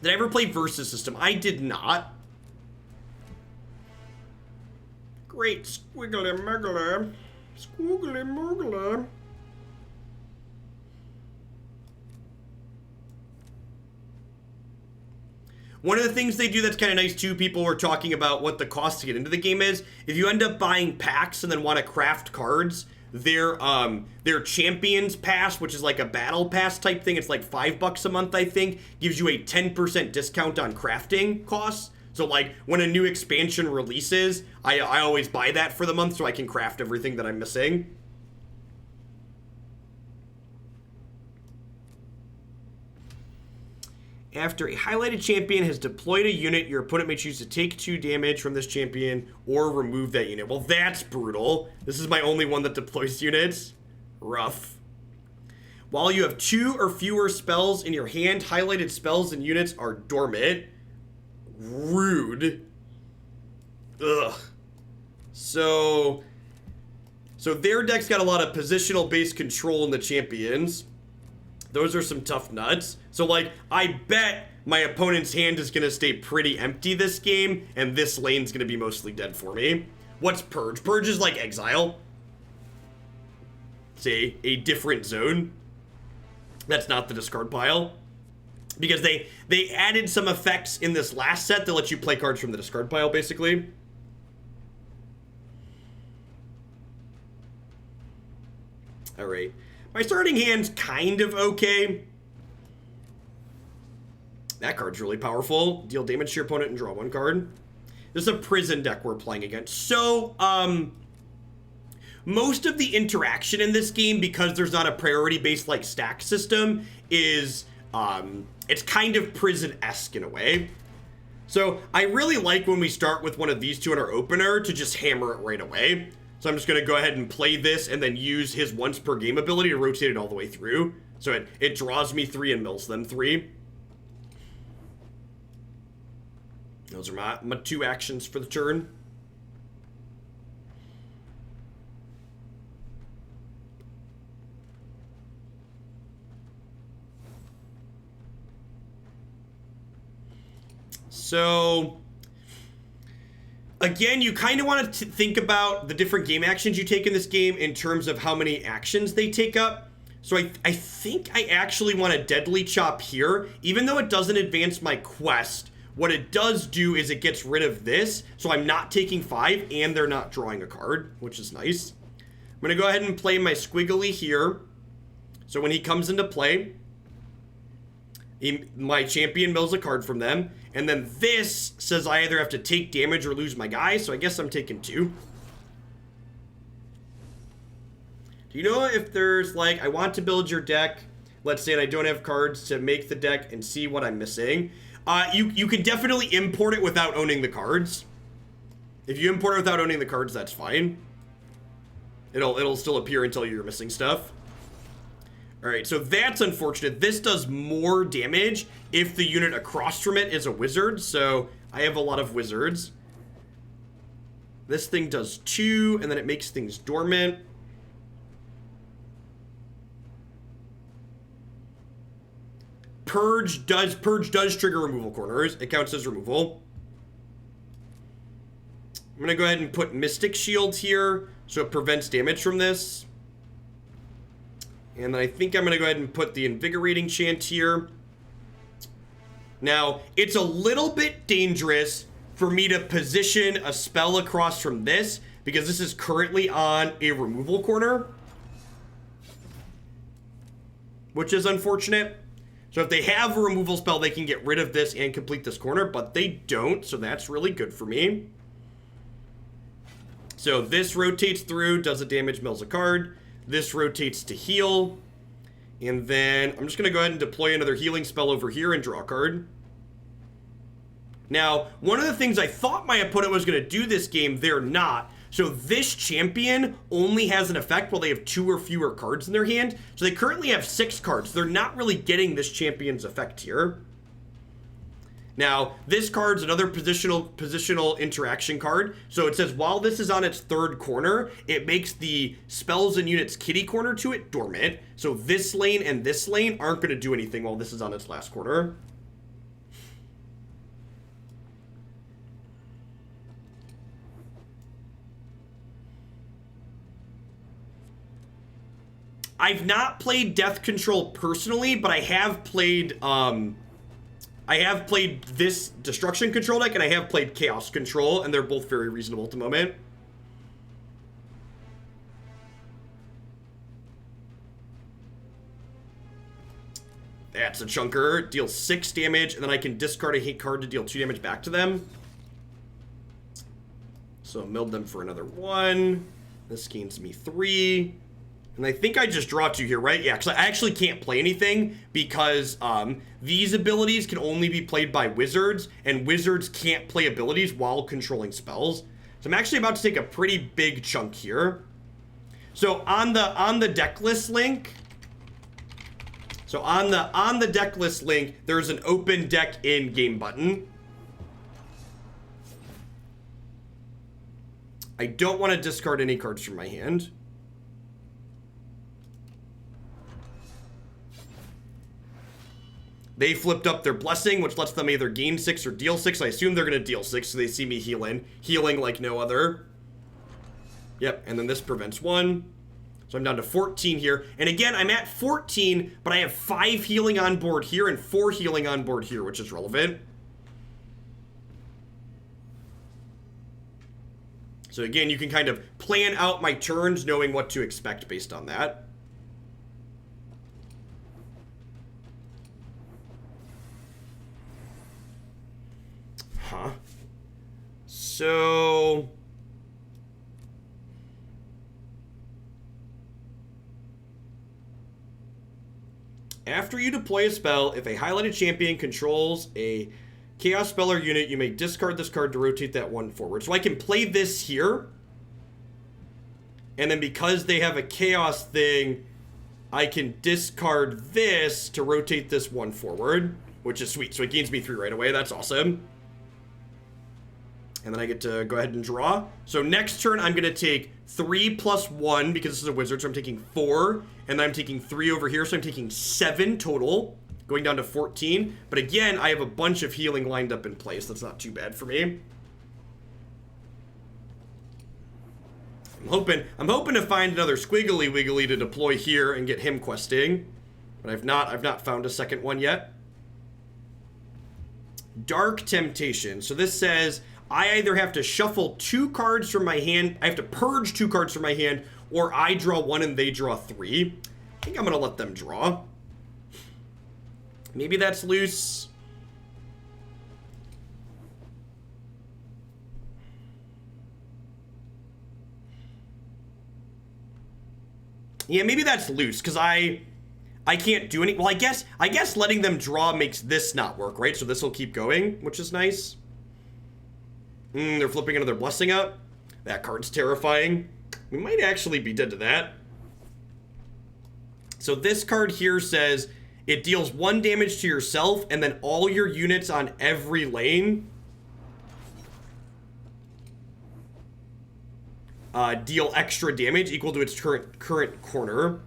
Did I ever play Versus System? I did not. Great squiggly muggly. Squiggly muggly. One of the things they do that's kind of nice too, people were talking about what the cost to get into the game is. If you end up buying packs and then want to craft cards, their Champions Pass, which is like a battle pass type thing, it's like $5 a month, I think, gives you a 10% discount on crafting costs. So like when a new expansion releases, I always buy that for the month so I can craft everything that I'm missing. After a highlighted champion has deployed a unit, your opponent may choose to take 2 damage from this champion or remove that unit. Well, that's brutal. This is my only one that deploys units. Rough. While you have 2 or fewer spells in your hand, highlighted spells and units are dormant. Rude. Ugh. So their deck's got a lot of positional-based control in the champions. Those are some tough nuts. So, like, I bet my opponent's hand is going to stay pretty empty this game, and this lane's going to be mostly dead for me. What's Purge? Purge is like Exile. It's a different zone. That's not the discard pile. Because they added some effects in this last set that let you play cards from the discard pile, basically. Alright. My starting hand's kind of okay. That card's really powerful. Deal damage to your opponent and draw 1 card. This is a prison deck we're playing against. So, most of the interaction in this game, because there's not a priority-based, like, stack system, is, it's kind of prison-esque in a way. So, I really like when we start with one of these 2 in our opener to just hammer it right away. So I'm just going to go ahead and play this and then use his once per game ability to rotate it all the way through. So it draws me 3 and mills them 3. Those are my 2 actions for the turn. So again, you kind of want to think about the different game actions you take in this game in terms of how many actions they take up. So I think I actually want a Deadly Chop here. Even though it doesn't advance my quest, what it does do is it gets rid of this. So I'm not taking 5 and they're not drawing a card, which is nice. I'm going to go ahead and play my Squiggly here. So when he comes into play, my champion mills a card from them. And then this says I either have to take damage or lose my guy, so I guess I'm taking 2. Do you know if there's, like, I want to build your deck, let's say, and I don't have cards to make the deck and see what I'm missing? You can definitely import it without owning the cards. If you import it without owning the cards, that's fine. It'll still appear until you're missing stuff. Alright, so that's unfortunate. This does more damage if the unit across from it is a wizard, so I have a lot of wizards. This thing does 2, and then it makes things dormant. Purge does trigger removal corners. It counts as removal. I'm gonna go ahead and put Mystic Shield here so it prevents damage from this. And then I think I'm gonna go ahead and put the Invigorating Chant here. Now, it's a little bit dangerous for me to position a spell across from this because this is currently on a removal corner, which is unfortunate. So if they have a removal spell, they can get rid of this and complete this corner, but they don't, so that's really good for me. So this rotates through, does a damage, mills a card. This rotates to heal. And then I'm just going to go ahead and deploy another healing spell over here and draw a card. Now, one of the things I thought my opponent was going to do this game, they're not. So this champion only has an effect while they have 2 or fewer cards in their hand. So they currently have 6 cards. They're not really getting this champion's effect here. Now, this card's another positional interaction card. So it says while this is on its 3rd corner, it makes the spells and units kitty corner to it dormant. So this lane and this lane aren't going to do anything while this is on its last corner. I've not played Death Control personally, but I have played this Destruction Control deck, and I have played Chaos Control, and they're both very reasonable at the moment. That's a chunker. Deals 6 damage, and then I can discard a hate card to deal 2 damage back to them. So milled them for another 1. This gains me 3. And I think I just draw 2 here, right? Yeah, because I actually can't play anything because these abilities can only be played by wizards, and wizards can't play abilities while controlling spells. So I'm actually about to take a pretty big chunk here. So on the deck list link, there's an open deck in game button. I don't want to discard any cards from my hand. They flipped up their blessing, which lets them either gain 6 or deal 6. I assume they're going to deal 6, so they see me healing like no other. Yep, and then this prevents 1. So I'm down to 14 here. And again, I'm at 14, but I have 5 healing on board here and 4 healing on board here, which is relevant. So again, you can kind of plan out my turns knowing what to expect based on that. Huh. So after you deploy a spell, if a highlighted champion controls a chaos spell or unit, you may discard this card to rotate that 1 forward. So I can play this here. And then because they have a chaos thing, I can discard this to rotate this 1 forward, which is sweet. So it gains me 3 right away. That's awesome. And then I get to go ahead and draw. So next turn, I'm going to take 3 plus 1 because this is a wizard. So I'm taking 4. And then I'm taking 3 over here. So I'm taking 7 total, going down to 14. But again, I have a bunch of healing lined up in place. That's not too bad for me. I'm hoping to find another Squiggly Wiggly to deploy here and get him questing. But I've not found a second one yet. Dark Temptation. So this says I either have to shuffle 2 cards from my hand, I have to purge 2 cards from my hand, or I draw 1 and they draw 3. I think I'm going to let them draw. Maybe that's loose. Yeah, maybe that's loose, because I can't do any... Well, I guess letting them draw makes this not work, right? So this will keep going, which is nice. They're flipping another blessing up. That card's terrifying. We might actually be dead to that. So this card here says it deals 1 damage to yourself and then all your units on every lane deal extra damage equal to its current corner.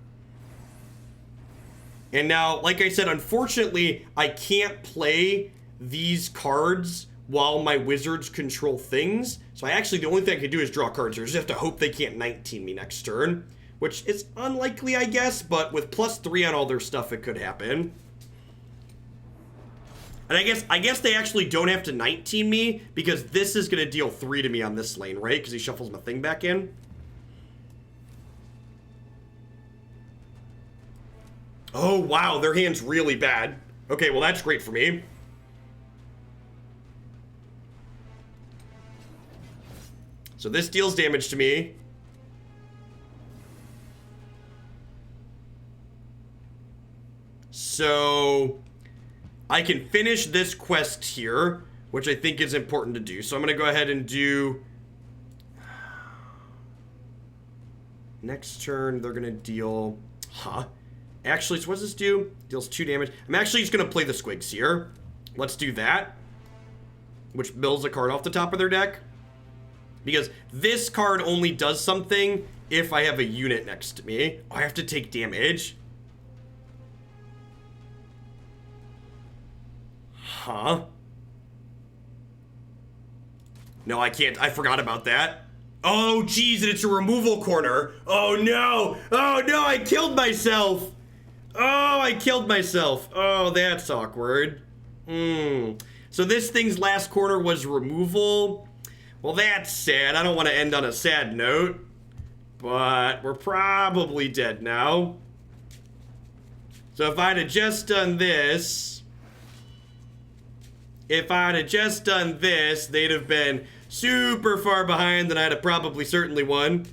And now, like I said, unfortunately, I can't play these cards while my wizards control things. So the only thing I can do is draw cards. I just have to hope they can't 19 me next turn, which is unlikely, I guess, but with +3 on all their stuff, it could happen. And I guess they actually don't have to 19 me because this is going to deal 3 to me on this lane, right? Because he shuffles my thing back in. Oh, wow, their hand's really bad. Okay, well, that's great for me. So this deals damage to me. So I can finish this quest here, which I think is important to do. So I'm going to go ahead and do... Next turn, they're going to deal... Actually, so what does this do? Deals 2 damage. I'm actually just going to play the squigs here. Let's do that. Which builds a card off the top of their deck. Because this card only does something if I have a unit next to me. Oh, I have to take damage. No, I can't. I forgot about that. Oh, geez, and it's a removal corner. Oh, no. Oh, no, I killed myself. Oh, I killed myself. Oh, that's awkward. So this thing's last corner was removal. Well, that's sad. I don't want to end on a sad note. But we're probably dead now. So if I'd have just done this... they'd have been super far behind and I'd have probably certainly won.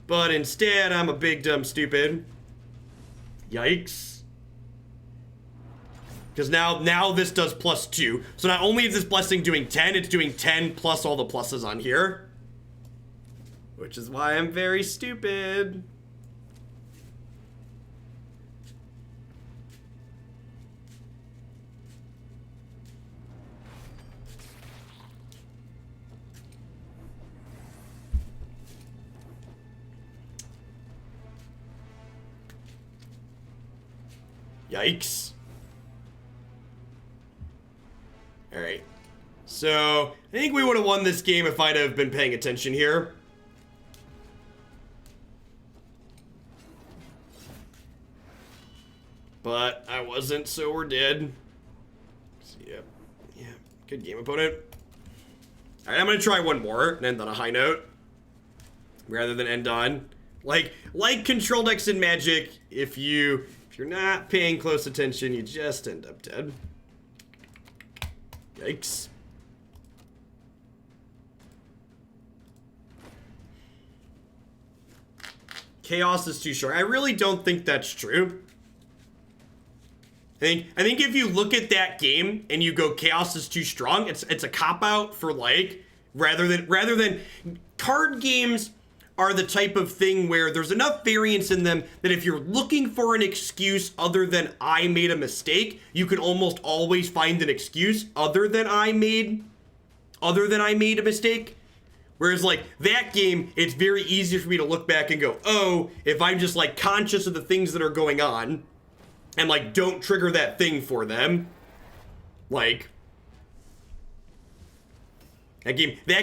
But instead, I'm a big dumb stupid. Yikes. Because now this does +2. So not only is this blessing doing 10, it's doing 10 plus all the pluses on here. Which is why I'm very stupid. Yikes. Alright. So, I think we would have won this game if I'd have been paying attention here. But I wasn't, so we're dead. So, yeah. Good game, opponent. Alright, I'm gonna try one more and end on a high note. Rather than end on. Like control decks in Magic, if you're not paying close attention, you just end up dead. Yikes. Chaos is too short. I really don't think that's true. I think if you look at that game and you go Chaos is too strong, it's a cop-out for rather than card games are the type of thing where there's enough variance in them that if you're looking for an excuse other than I made a mistake, you can almost always find an excuse other than I made a mistake. Whereas that game, it's very easy for me to look back and go, oh, if I'm just conscious of the things that are going on and don't trigger that thing for them, that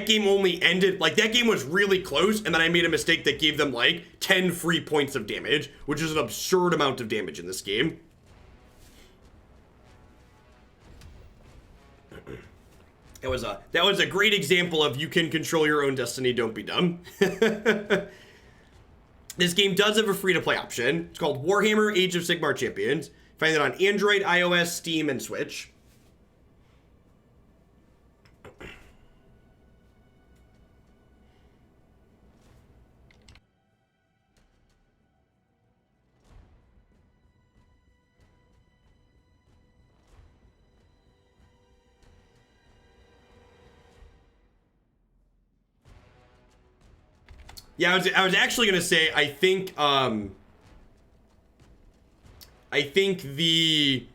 game only ended, that game was really close, and then I made a mistake that gave them, 10 free points of damage, which is an absurd amount of damage in this game. That was a great example of you can control your own destiny, don't be dumb. This game does have a free-to-play option. It's called Warhammer Age of Sigmar Champions. Find it on Android, iOS, Steam, and Switch. Yeah, I was actually gonna say I think the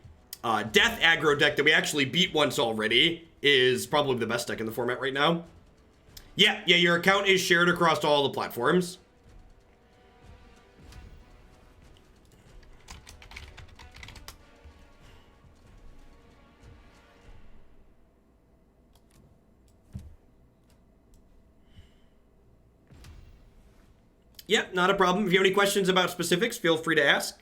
Death aggro deck that we actually beat once already is probably the best deck in the format right now. Yeah, your account is shared across all the platforms. Yep, not a problem. If you have any questions about specifics, feel free to ask.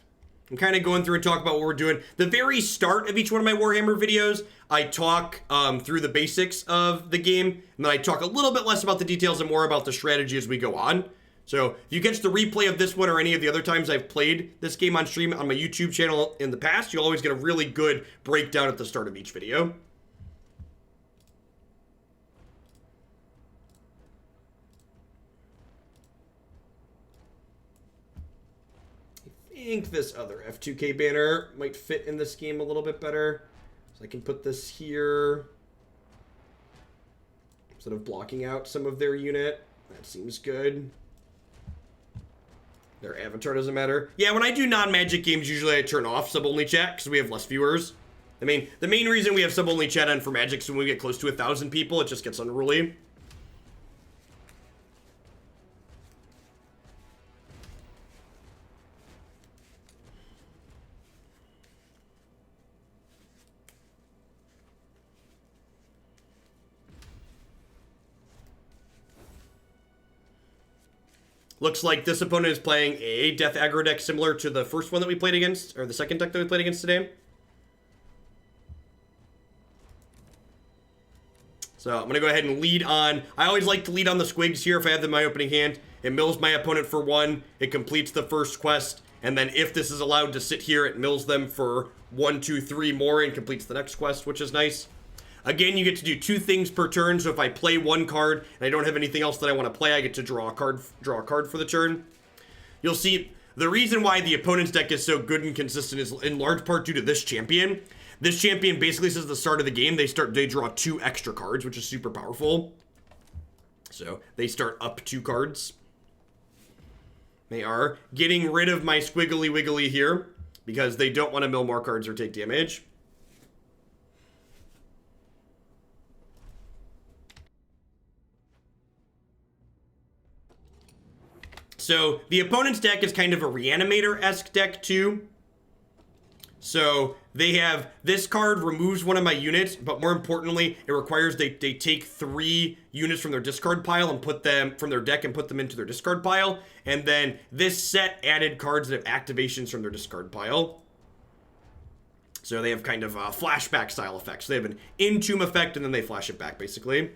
I'm kind of going through and talk about what we're doing. The very start of each one of my Warhammer videos, I talk through the basics of the game, and then I talk a little bit less about the details and more about the strategy as we go on. So if you catch the replay of this one or any of the other times I've played this game on stream on my YouTube channel in the past, you'll always get a really good breakdown at the start of each video. I think this other F2K banner might fit in this game a little bit better. So I can put this here instead of blocking out some of their unit. That seems good. Their avatar doesn't matter. Yeah, when I do non-Magic games, usually I turn off sub-only chat because we have less viewers. I mean, the main reason we have sub-only chat on for Magic is when we get close to 1,000 people, it just gets unruly. Looks like this opponent is playing a Death Aggro deck similar to the first one that we played against, or the second deck that we played against today. So I'm going to go ahead and lead on. I always like to lead on the squigs here if I have them in my opening hand. It mills my opponent for 1. It completes the first quest. And then if this is allowed to sit here, it mills them for 1, 2, 3 more and completes the next quest, which is nice. Again, you get to do 2 things per turn, so if I play 1 card and I don't have anything else that I want to play, I get to draw a card for the turn. You'll see the reason why the opponent's deck is so good and consistent is in large part due to this champion. This champion basically says at the start of the game, they draw 2 extra cards, which is super powerful. So they start up 2 cards. They are getting rid of my squiggly wiggly here because they don't want to mill more cards or take damage. So the opponent's deck is kind of a Reanimator-esque deck too. So they have this card removes one of my units, but more importantly, it requires they take 3 units from their discard pile and put them from their deck and put them into their discard pile. And then this set added cards that have activations from their discard pile. So they have kind of flashback style effects. They have an in-tomb effect and then they flash it back basically.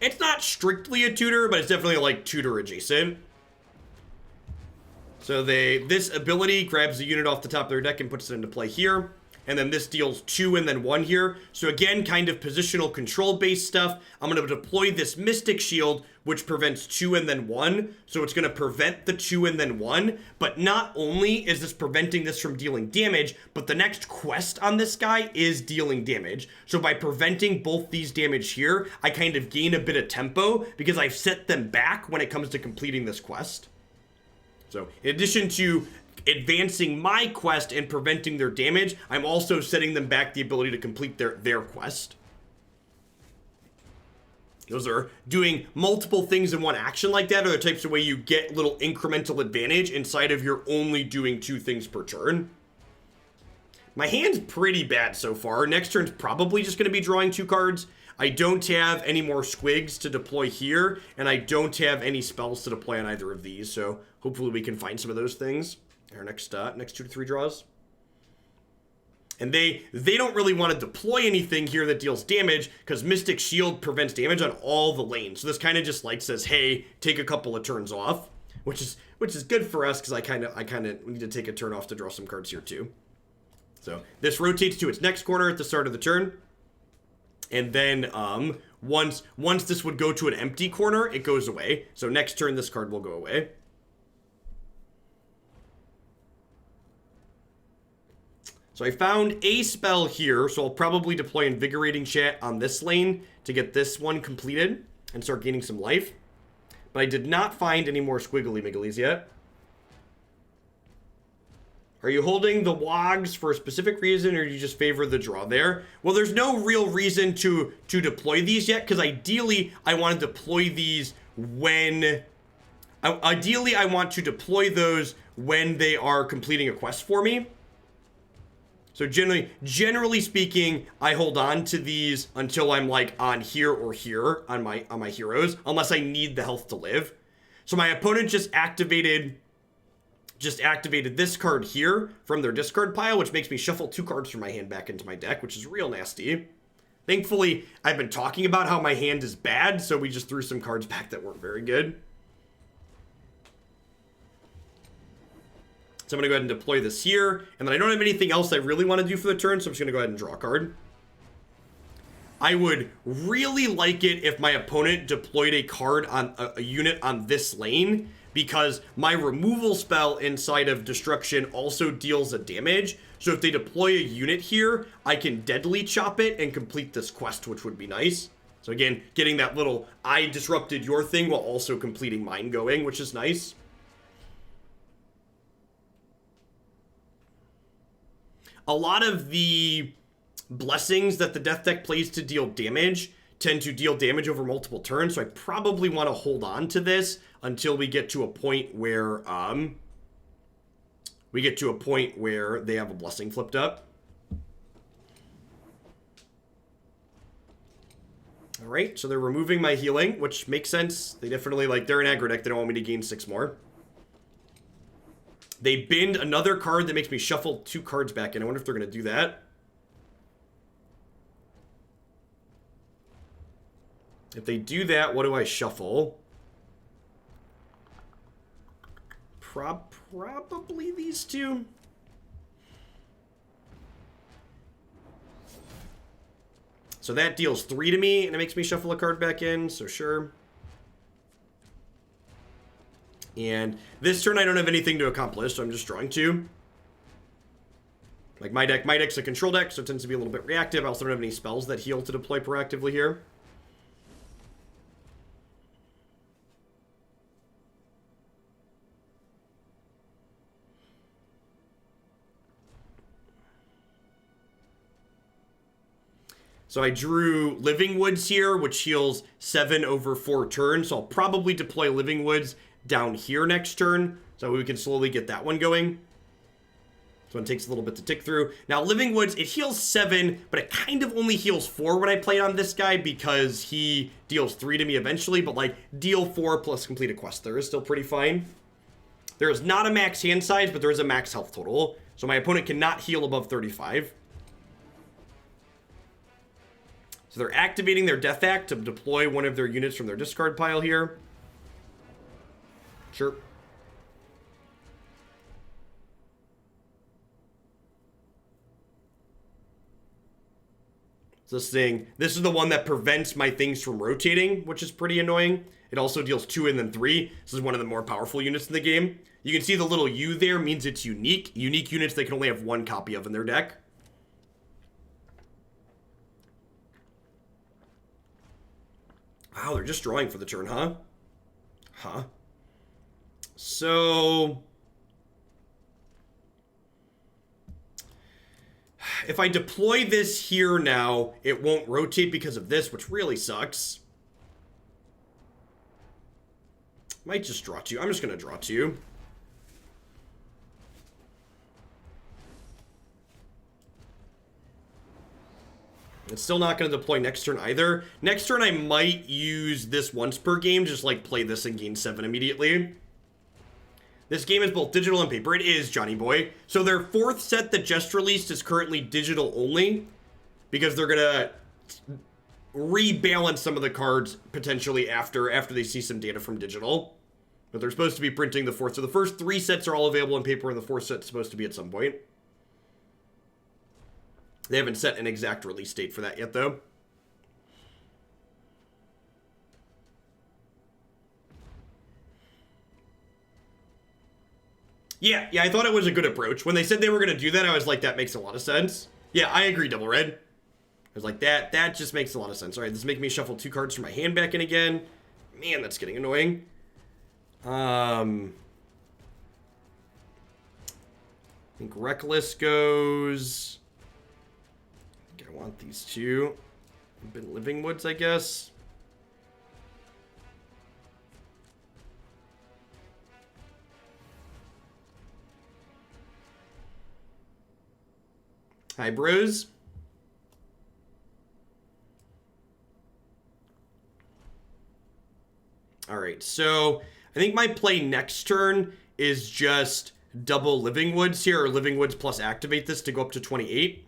It's not strictly a tutor, but it's definitely like tutor adjacent. So this ability grabs the unit off the top of their deck and puts it into play here. And then this deals 2 and then 1 here. So again, kind of positional control based stuff. I'm going to deploy this Mystic Shield, which prevents 2 and then 1. So it's going to prevent the 2 and then 1. But not only is this preventing this from dealing damage, but the next quest on this guy is dealing damage. So by preventing both these damage here, I kind of gain a bit of tempo because I've set them back when it comes to completing this quest. So in addition to advancing my quest and preventing their damage, I'm also setting them back the ability to complete their quest. Those are doing multiple things in one action like that, are the types of way you get little incremental advantage inside of your only doing 2 things per turn. My hand's pretty bad so far. Next turn's probably just going to be drawing 2 cards. I don't have any more squigs to deploy here, and I don't have any spells to deploy on either of these, so hopefully we can find some of those things. Our next 2 to 3 draws. And they don't really want to deploy anything here that deals damage because Mystic Shield prevents damage on all the lanes. So this kind of just like says, hey, take a couple of turns off, which is good for us because I kind of need to take a turn off to draw some cards here too. So this rotates to its next corner at the start of the turn. And then once this would go to an empty corner, it goes away. So next turn this card will go away. So I found a spell here, so I'll probably deploy Invigorating Chat on this lane to get this one completed and start gaining some life. But I did not find any more Squiggly Migglies yet. Are you holding the Wogs for a specific reason, or do you just favor the draw there? Well, there's no real reason to deploy these yet, because ideally I want to deploy these when... Ideally, I want to deploy those when they are completing a quest for me. So generally speaking, I hold on to these until I'm like on here or here on my heroes, unless I need the health to live. So my opponent just activated this card here from their discard pile, which makes me shuffle 2 cards from my hand back into my deck, which is real nasty. Thankfully, I've been talking about how my hand is bad, so we just threw some cards back that weren't very good. So I'm going to go ahead and deploy this here. And then I don't have anything else I really want to do for the turn, so I'm just going to go ahead and draw a card. I would really like it if my opponent deployed a card on a unit on this lane, because my removal spell inside of Destruction also deals a damage. So if they deploy a unit here, I can deadly chop it and complete this quest, which would be nice. So again, getting that little I disrupted your thing while also completing mine going, which is nice. A lot of the blessings that the death deck plays to deal damage tend to deal damage over multiple turns, so I probably want to hold on to this until we get to a point where they have a blessing flipped up. All right, so they're removing my healing, which makes sense. They definitely, like, they're an aggro deck. They don't want me to gain 6 more. They binned another card that makes me shuffle 2 cards back in. I wonder if they're going to do that. If they do that, what do I shuffle? Probably these 2. So that deals 3 to me, and it makes me shuffle a card back in, so sure. And this turn I don't have anything to accomplish, so I'm just drawing 2. Like my deck's a control deck, so it tends to be a little bit reactive. I also don't have any spells that heal to deploy proactively here. So I drew Living Woods here, which heals 7 over 4 turns. So I'll probably deploy Living Woods down here next turn, so we can slowly get that one going. This one takes a little bit to tick through. Now, Living Woods, it heals 7, but it kind of only heals 4 when I play on this guy because he deals 3 to me eventually, but like deal 4 plus complete a quest there is still pretty fine. There is not a max hand size, but there is a max health total. So my opponent cannot heal above 35. So they're activating their Death Act to deploy one of their units from their discard pile here. Sure. So this is the one that prevents my things from rotating, which is pretty annoying. It also deals 2 and then 3. This is one of the more powerful units in the game. You can see the little U there means it's unique. Unique units they can only have 1 copy of in their deck. Wow, they're just drawing for the turn, huh? Huh. So if I deploy this here now, it won't rotate because of this, which really sucks. Might just draw 2. I'm just going to draw 2. It's still not going to deploy next turn either. Next turn, I might use this once per game, just like play this and gain 7 immediately. This game is both digital and paper. It is, Johnny Boy. So their 4th set that just released is currently digital only, because they're going to rebalance some of the cards potentially after they see some data from digital. But they're supposed to be printing the 4th. So the first 3 sets are all available in paper, and the 4th set's supposed to be at some point. They haven't set an exact release date for that yet, though. Yeah, I thought it was a good approach. When they said they were going to do that, I was like, that makes a lot of sense. Yeah, I agree, Double Red. I was like, that just makes a lot of sense. All right, this is making me shuffle 2 cards from my hand back in again. Man, that's getting annoying. I think Reckless goes... I want these 2. Been Living Woods, I guess. Hi, bros. All right, so I think my play next turn is just double Living Woods here, or Living Woods plus activate this to go up to 28.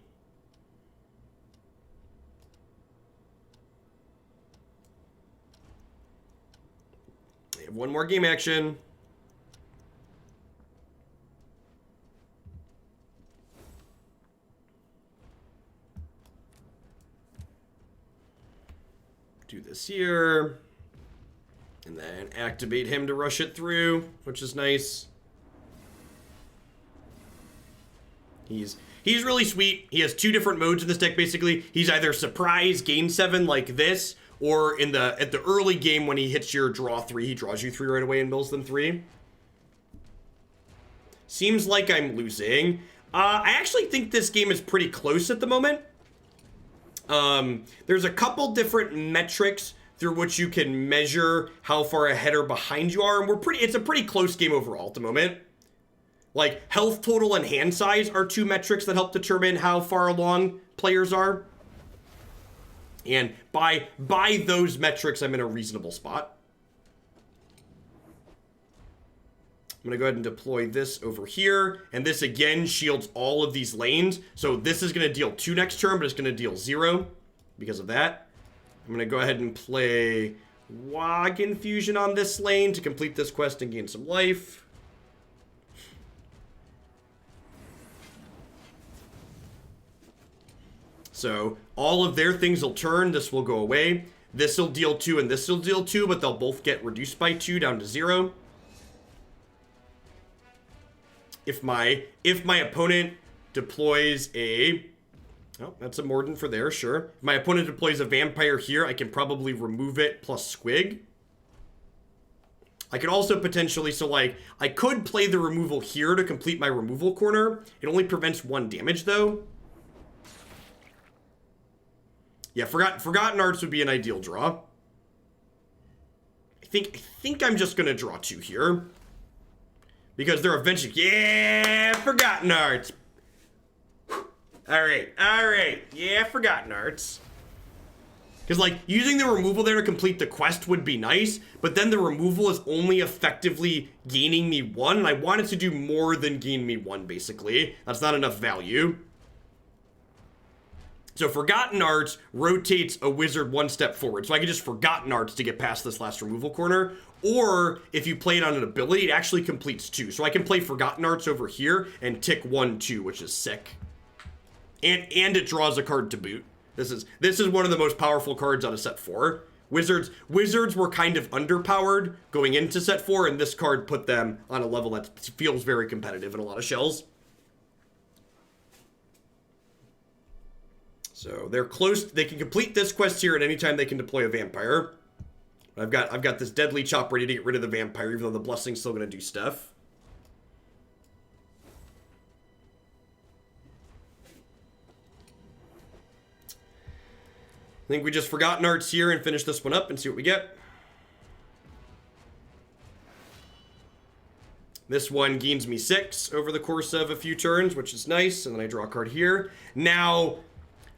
I have one more game action. Do this here. And then activate him to rush it through, which is nice. He's really sweet. He has 2 different modes in this deck, basically. He's either surprise gain 7 like this, or at the early game when he hits your draw 3, he draws you 3 right away and mills them 3. Seems like I'm losing. I actually think this game is pretty close at the moment. There's a couple different metrics through which you can measure how far ahead or behind you are, and it's a pretty close game overall at the moment. Like, health total and hand size are 2 metrics that help determine how far along players are. And by those metrics, I'm in a reasonable spot. I'm gonna go ahead and deploy this over here, and this again shields all of these lanes. So this is gonna deal 2 next turn, but it's gonna deal 0 because of that. I'm gonna go ahead and play Wog Infusion on this lane to complete this quest and gain some life. So all of their things will turn. This will go away. This will deal 2 and this will deal 2, but they'll both get reduced by 2 down to 0. If my opponent deploys a... Oh, that's a Mordant for there, sure. If my opponent deploys a Vampire here, I can probably remove it plus Squig. I could also potentially, so like, I could play the removal here to complete my removal corner. It only prevents 1 damage, though. Yeah, Forgotten Arts would be an ideal draw. I think I'm just gonna draw 2 here. Because they're eventually... Yeah, Forgotten Arts! Alright. Yeah, Forgotten Arts. Because, like, using the removal there to complete the quest would be nice, but then the removal is only effectively gaining me 1, and I want it to do more than gain me 1, basically. That's not enough value. So Forgotten Arts rotates a wizard 1 step forward. So I can just Forgotten Arts to get past this last removal corner. Or if you play it on an ability, it actually completes 2. So I can play Forgotten Arts over here and tick 1, 2, which is sick. And it draws a card to boot. This is one of the most powerful cards out of set 4. Wizards were kind of underpowered going into set 4, and this card put them on a level that feels very competitive in a lot of shells. So they're close. They can complete this quest here at any time they can deploy a vampire. I've got this deadly chop ready to get rid of the vampire, even though the blessing's still gonna do stuff. I think we just Forgotten Arts here and finish this one up and see what we get. This one gains me 6 over the course of a few turns, which is nice, and then I draw a card here. Now,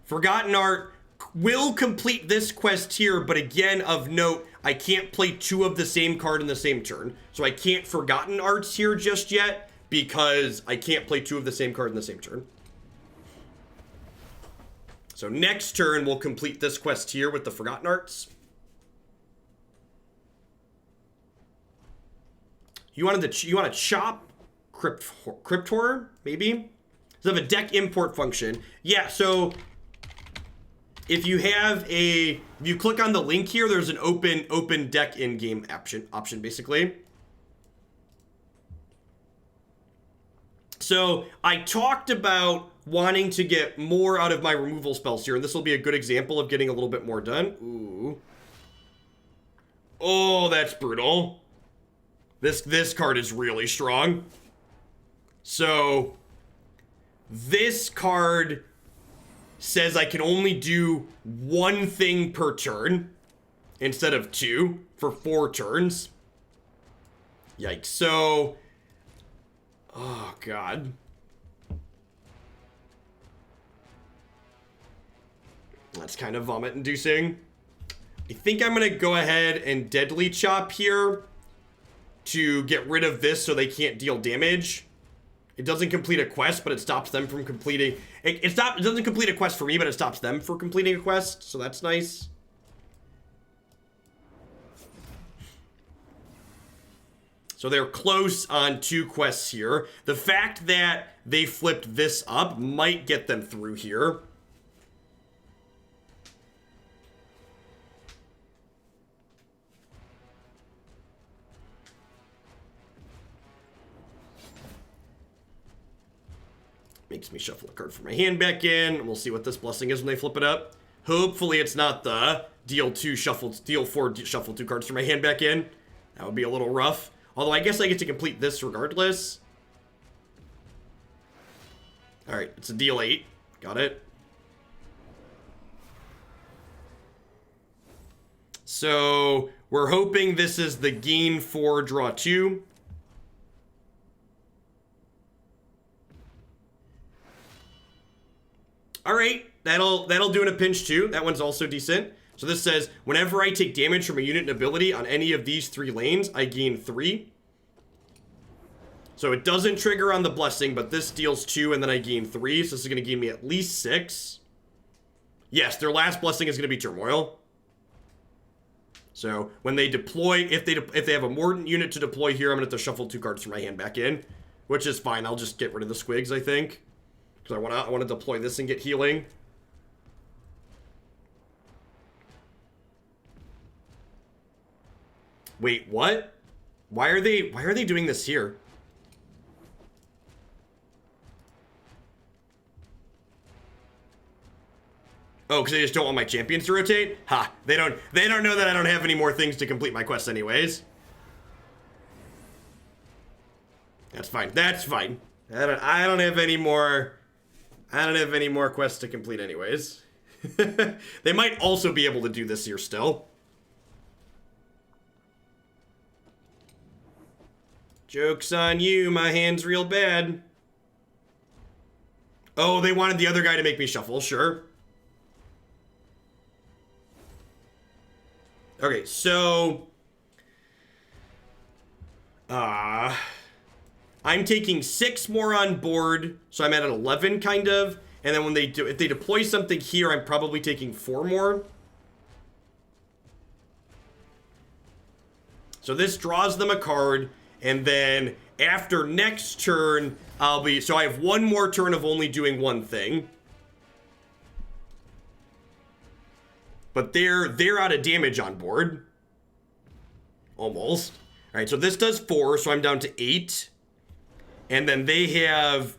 Forgotten Art will complete this quest here, but again, of note, I can't play 2 of the same card in the same turn. So I can't Forgotten Arts here just yet, because I can't play 2 of the same card in the same turn. So next turn, we'll complete this quest here with the Forgotten Arts. You want to chop Crypt Horror, maybe? So they have a deck import function. Yeah, so if you click on the link here, there's an open deck in-game option basically. So I talked about wanting to get more out of my removal spells here, and this will be a good example of getting a little bit more done. Ooh. Oh, that's brutal. This card is really strong. So this card says I can only do 1 thing per turn instead of 2 for 4 turns. Yikes. So, oh God. That's kind of vomit-inducing. I think I'm going to go ahead and Deadly Chop here to get rid of this so they can't deal damage. It doesn't complete a quest, but it stops them from completing... It doesn't complete a quest for me, but it stops them from completing a quest, so that's nice. So they're close on 2 quests here. The fact that they flipped this up might get them through here. Makes me shuffle a card from my hand back in. We'll see what this blessing is when they flip it up. Hopefully it's not the deal 4 shuffle 2 cards from my hand back in. That would be a little rough. Although I guess I get to complete this regardless. Alright, it's a deal 8. Got it. So we're hoping this is the gain 4, draw 2. Alright, that'll do in a pinch too. That one's also decent. So this says, whenever I take damage from a unit and ability on any of these 3 lanes, I gain 3. So it doesn't trigger on the blessing, but this deals 2 and then I gain 3. So this is going to give me at least 6. Yes, their last blessing is going to be Turmoil. So when they deploy, if they have a Mordant unit to deploy here, I'm going to have to shuffle 2 cards from my hand back in, which is fine. I'll just get rid of the squigs, I think. Because I want to deploy this and get healing. Wait, what? Why are they doing this here? Oh, because they just don't want my champions to rotate? Ha, they don't know that I don't have any more things to complete my quest anyways. That's fine. That's fine. I don't have any more quests to complete anyways. They might also be able to do this here still. Joke's on you, my hand's real bad. Oh, they wanted the other guy to make me shuffle, sure. Okay, so... I'm taking 6 more on board, so I'm at an 11, kind of. And then when if they deploy something here, I'm probably taking 4 more. So this draws them a card, and then after next turn, so I have 1 more turn of only doing 1 thing. But they're out of damage on board. Almost. Alright, so this does 4, so I'm down to 8. And then they have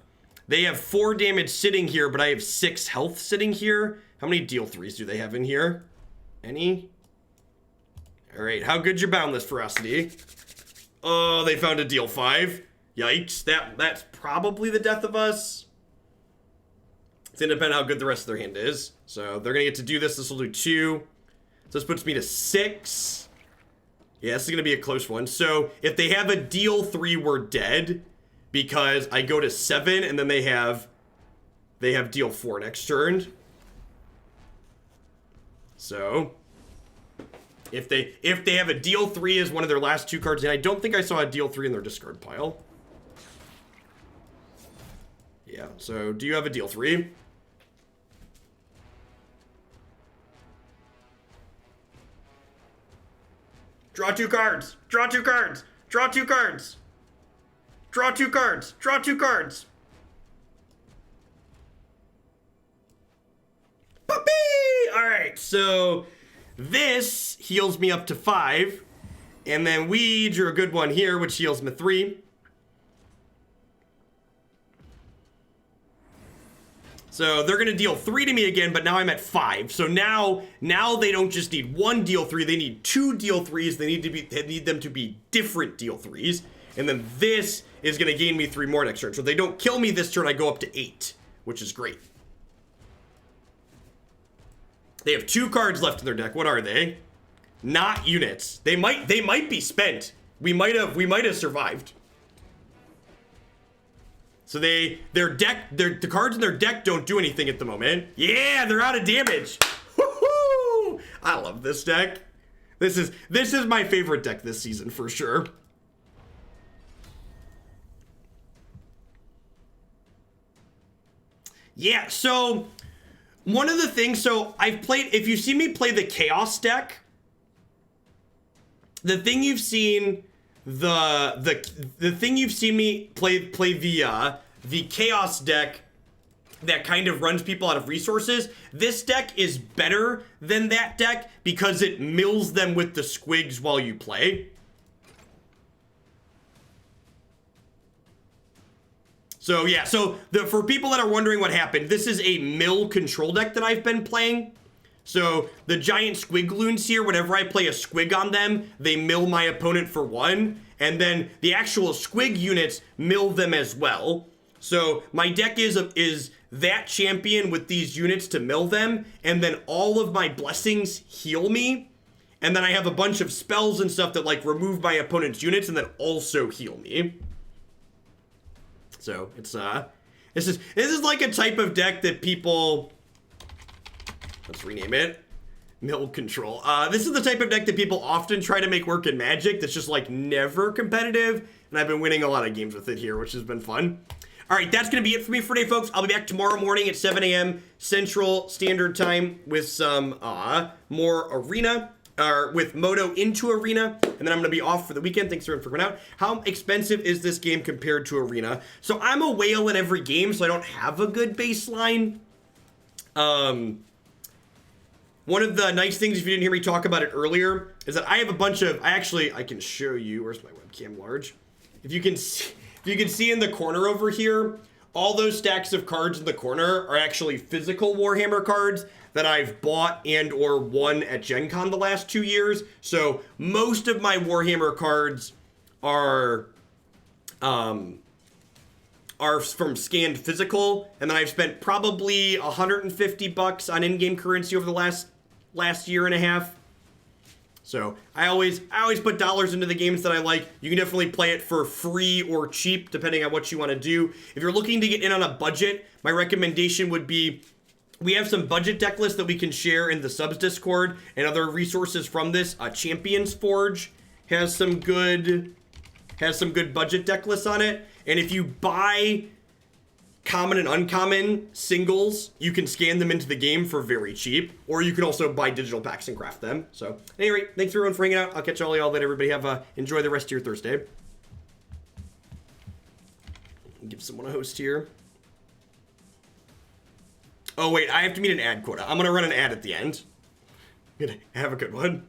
4 damage sitting here, but I have 6 health sitting here. How many deal 3s do they have in here? Any? Alright, how good's your Boundless Ferocity? Oh, they found a deal 5. Yikes, that's probably the death of us. It's gonna depend on how good the rest of their hand is. So they're gonna get to do this. This will do 2. So this puts me to 6. Yeah, this is gonna be a close one. So if they have a deal 3, we're dead. Because I go to 7 and then they have deal 4 next turn. So if they have a deal 3 as one of their last 2 cards, and I don't think I saw a deal 3 in their discard pile. Yeah, so do you have a deal 3? Draw 2 cards! Draw 2 cards! Draw 2 cards! Draw 2 cards! Draw 2 cards! Puppy! Alright, so this heals me up to 5. And then we drew a good one here, which heals me 3. So they're going to deal 3 to me again, but now I'm at 5. So now they don't just need 1 deal 3, they need 2 deal 3s. They need them to be different deal 3s. And then this is going to gain me 3 more next turn. So if they don't kill me this turn, I go up to 8, which is great. They have 2 cards left in their deck. What are they? Not units. They might be spent. We might have survived. So the cards in their deck don't do anything at the moment. Yeah, they're out of damage. I love this deck. This is my favorite deck this season for sure. Yeah, so one of the things, so I've played, if you see me play the Chaos deck, the thing you've seen, the thing you've seen me play the Chaos deck that kind of runs people out of resources. This deck is better than that deck because it mills them with the squigs while you play. So yeah, so for people that are wondering what happened, this is a mill control deck that I've been playing. So the giant squigloons here, whenever I play a squig on them, they mill my opponent for 1. And then the actual squig units mill them as well. So my deck is that champion with these units to mill them. And then all of my blessings heal me. And then I have a bunch of spells and stuff that like remove my opponent's units and then also heal me. So it's this is like a type of deck that people, let's rename it, mill control. This is the type of deck that people often try to make work in Magic that's just like never competitive, and I've been winning a lot of games with it here, which has been fun. All right, that's gonna be it for me for today, folks. I'll be back tomorrow morning at 7 a.m. Central Standard Time with some more Arena, or with Moto into Arena, and then I'm gonna be off for the weekend. Thanks everyone for coming out. How expensive is this game compared to Arena? So I'm a whale in every game, so I don't have a good baseline. One of the nice things, if you didn't hear me talk about it earlier, is that I have a bunch of, I can show you, where's my webcam large? If you can see in the corner over here, all those stacks of cards in the corner are actually physical Warhammer cards that I've bought and or won at Gen Con the last 2 years. So most of my Warhammer cards are from scanned physical, and then I've spent probably $150 on in-game currency over the last year and a half. So I always put dollars into the games that I like. You can definitely play it for free or cheap, depending on what you want to do. If you're looking to get in on a budget, my recommendation would be, we have some budget deck lists that we can share in the subs Discord and other resources from this. Champions Forge has some good budget deck lists on it. And if you buy common and uncommon singles, you can scan them into the game for very cheap, or you can also buy digital packs and craft them. So at any rate, thanks everyone for hanging out. I'll catch all y'all later. Everybody have enjoy the rest of your Thursday. Give someone a host here. Oh wait, I have to meet an ad quota. I'm gonna run an ad at the end. Have a good one.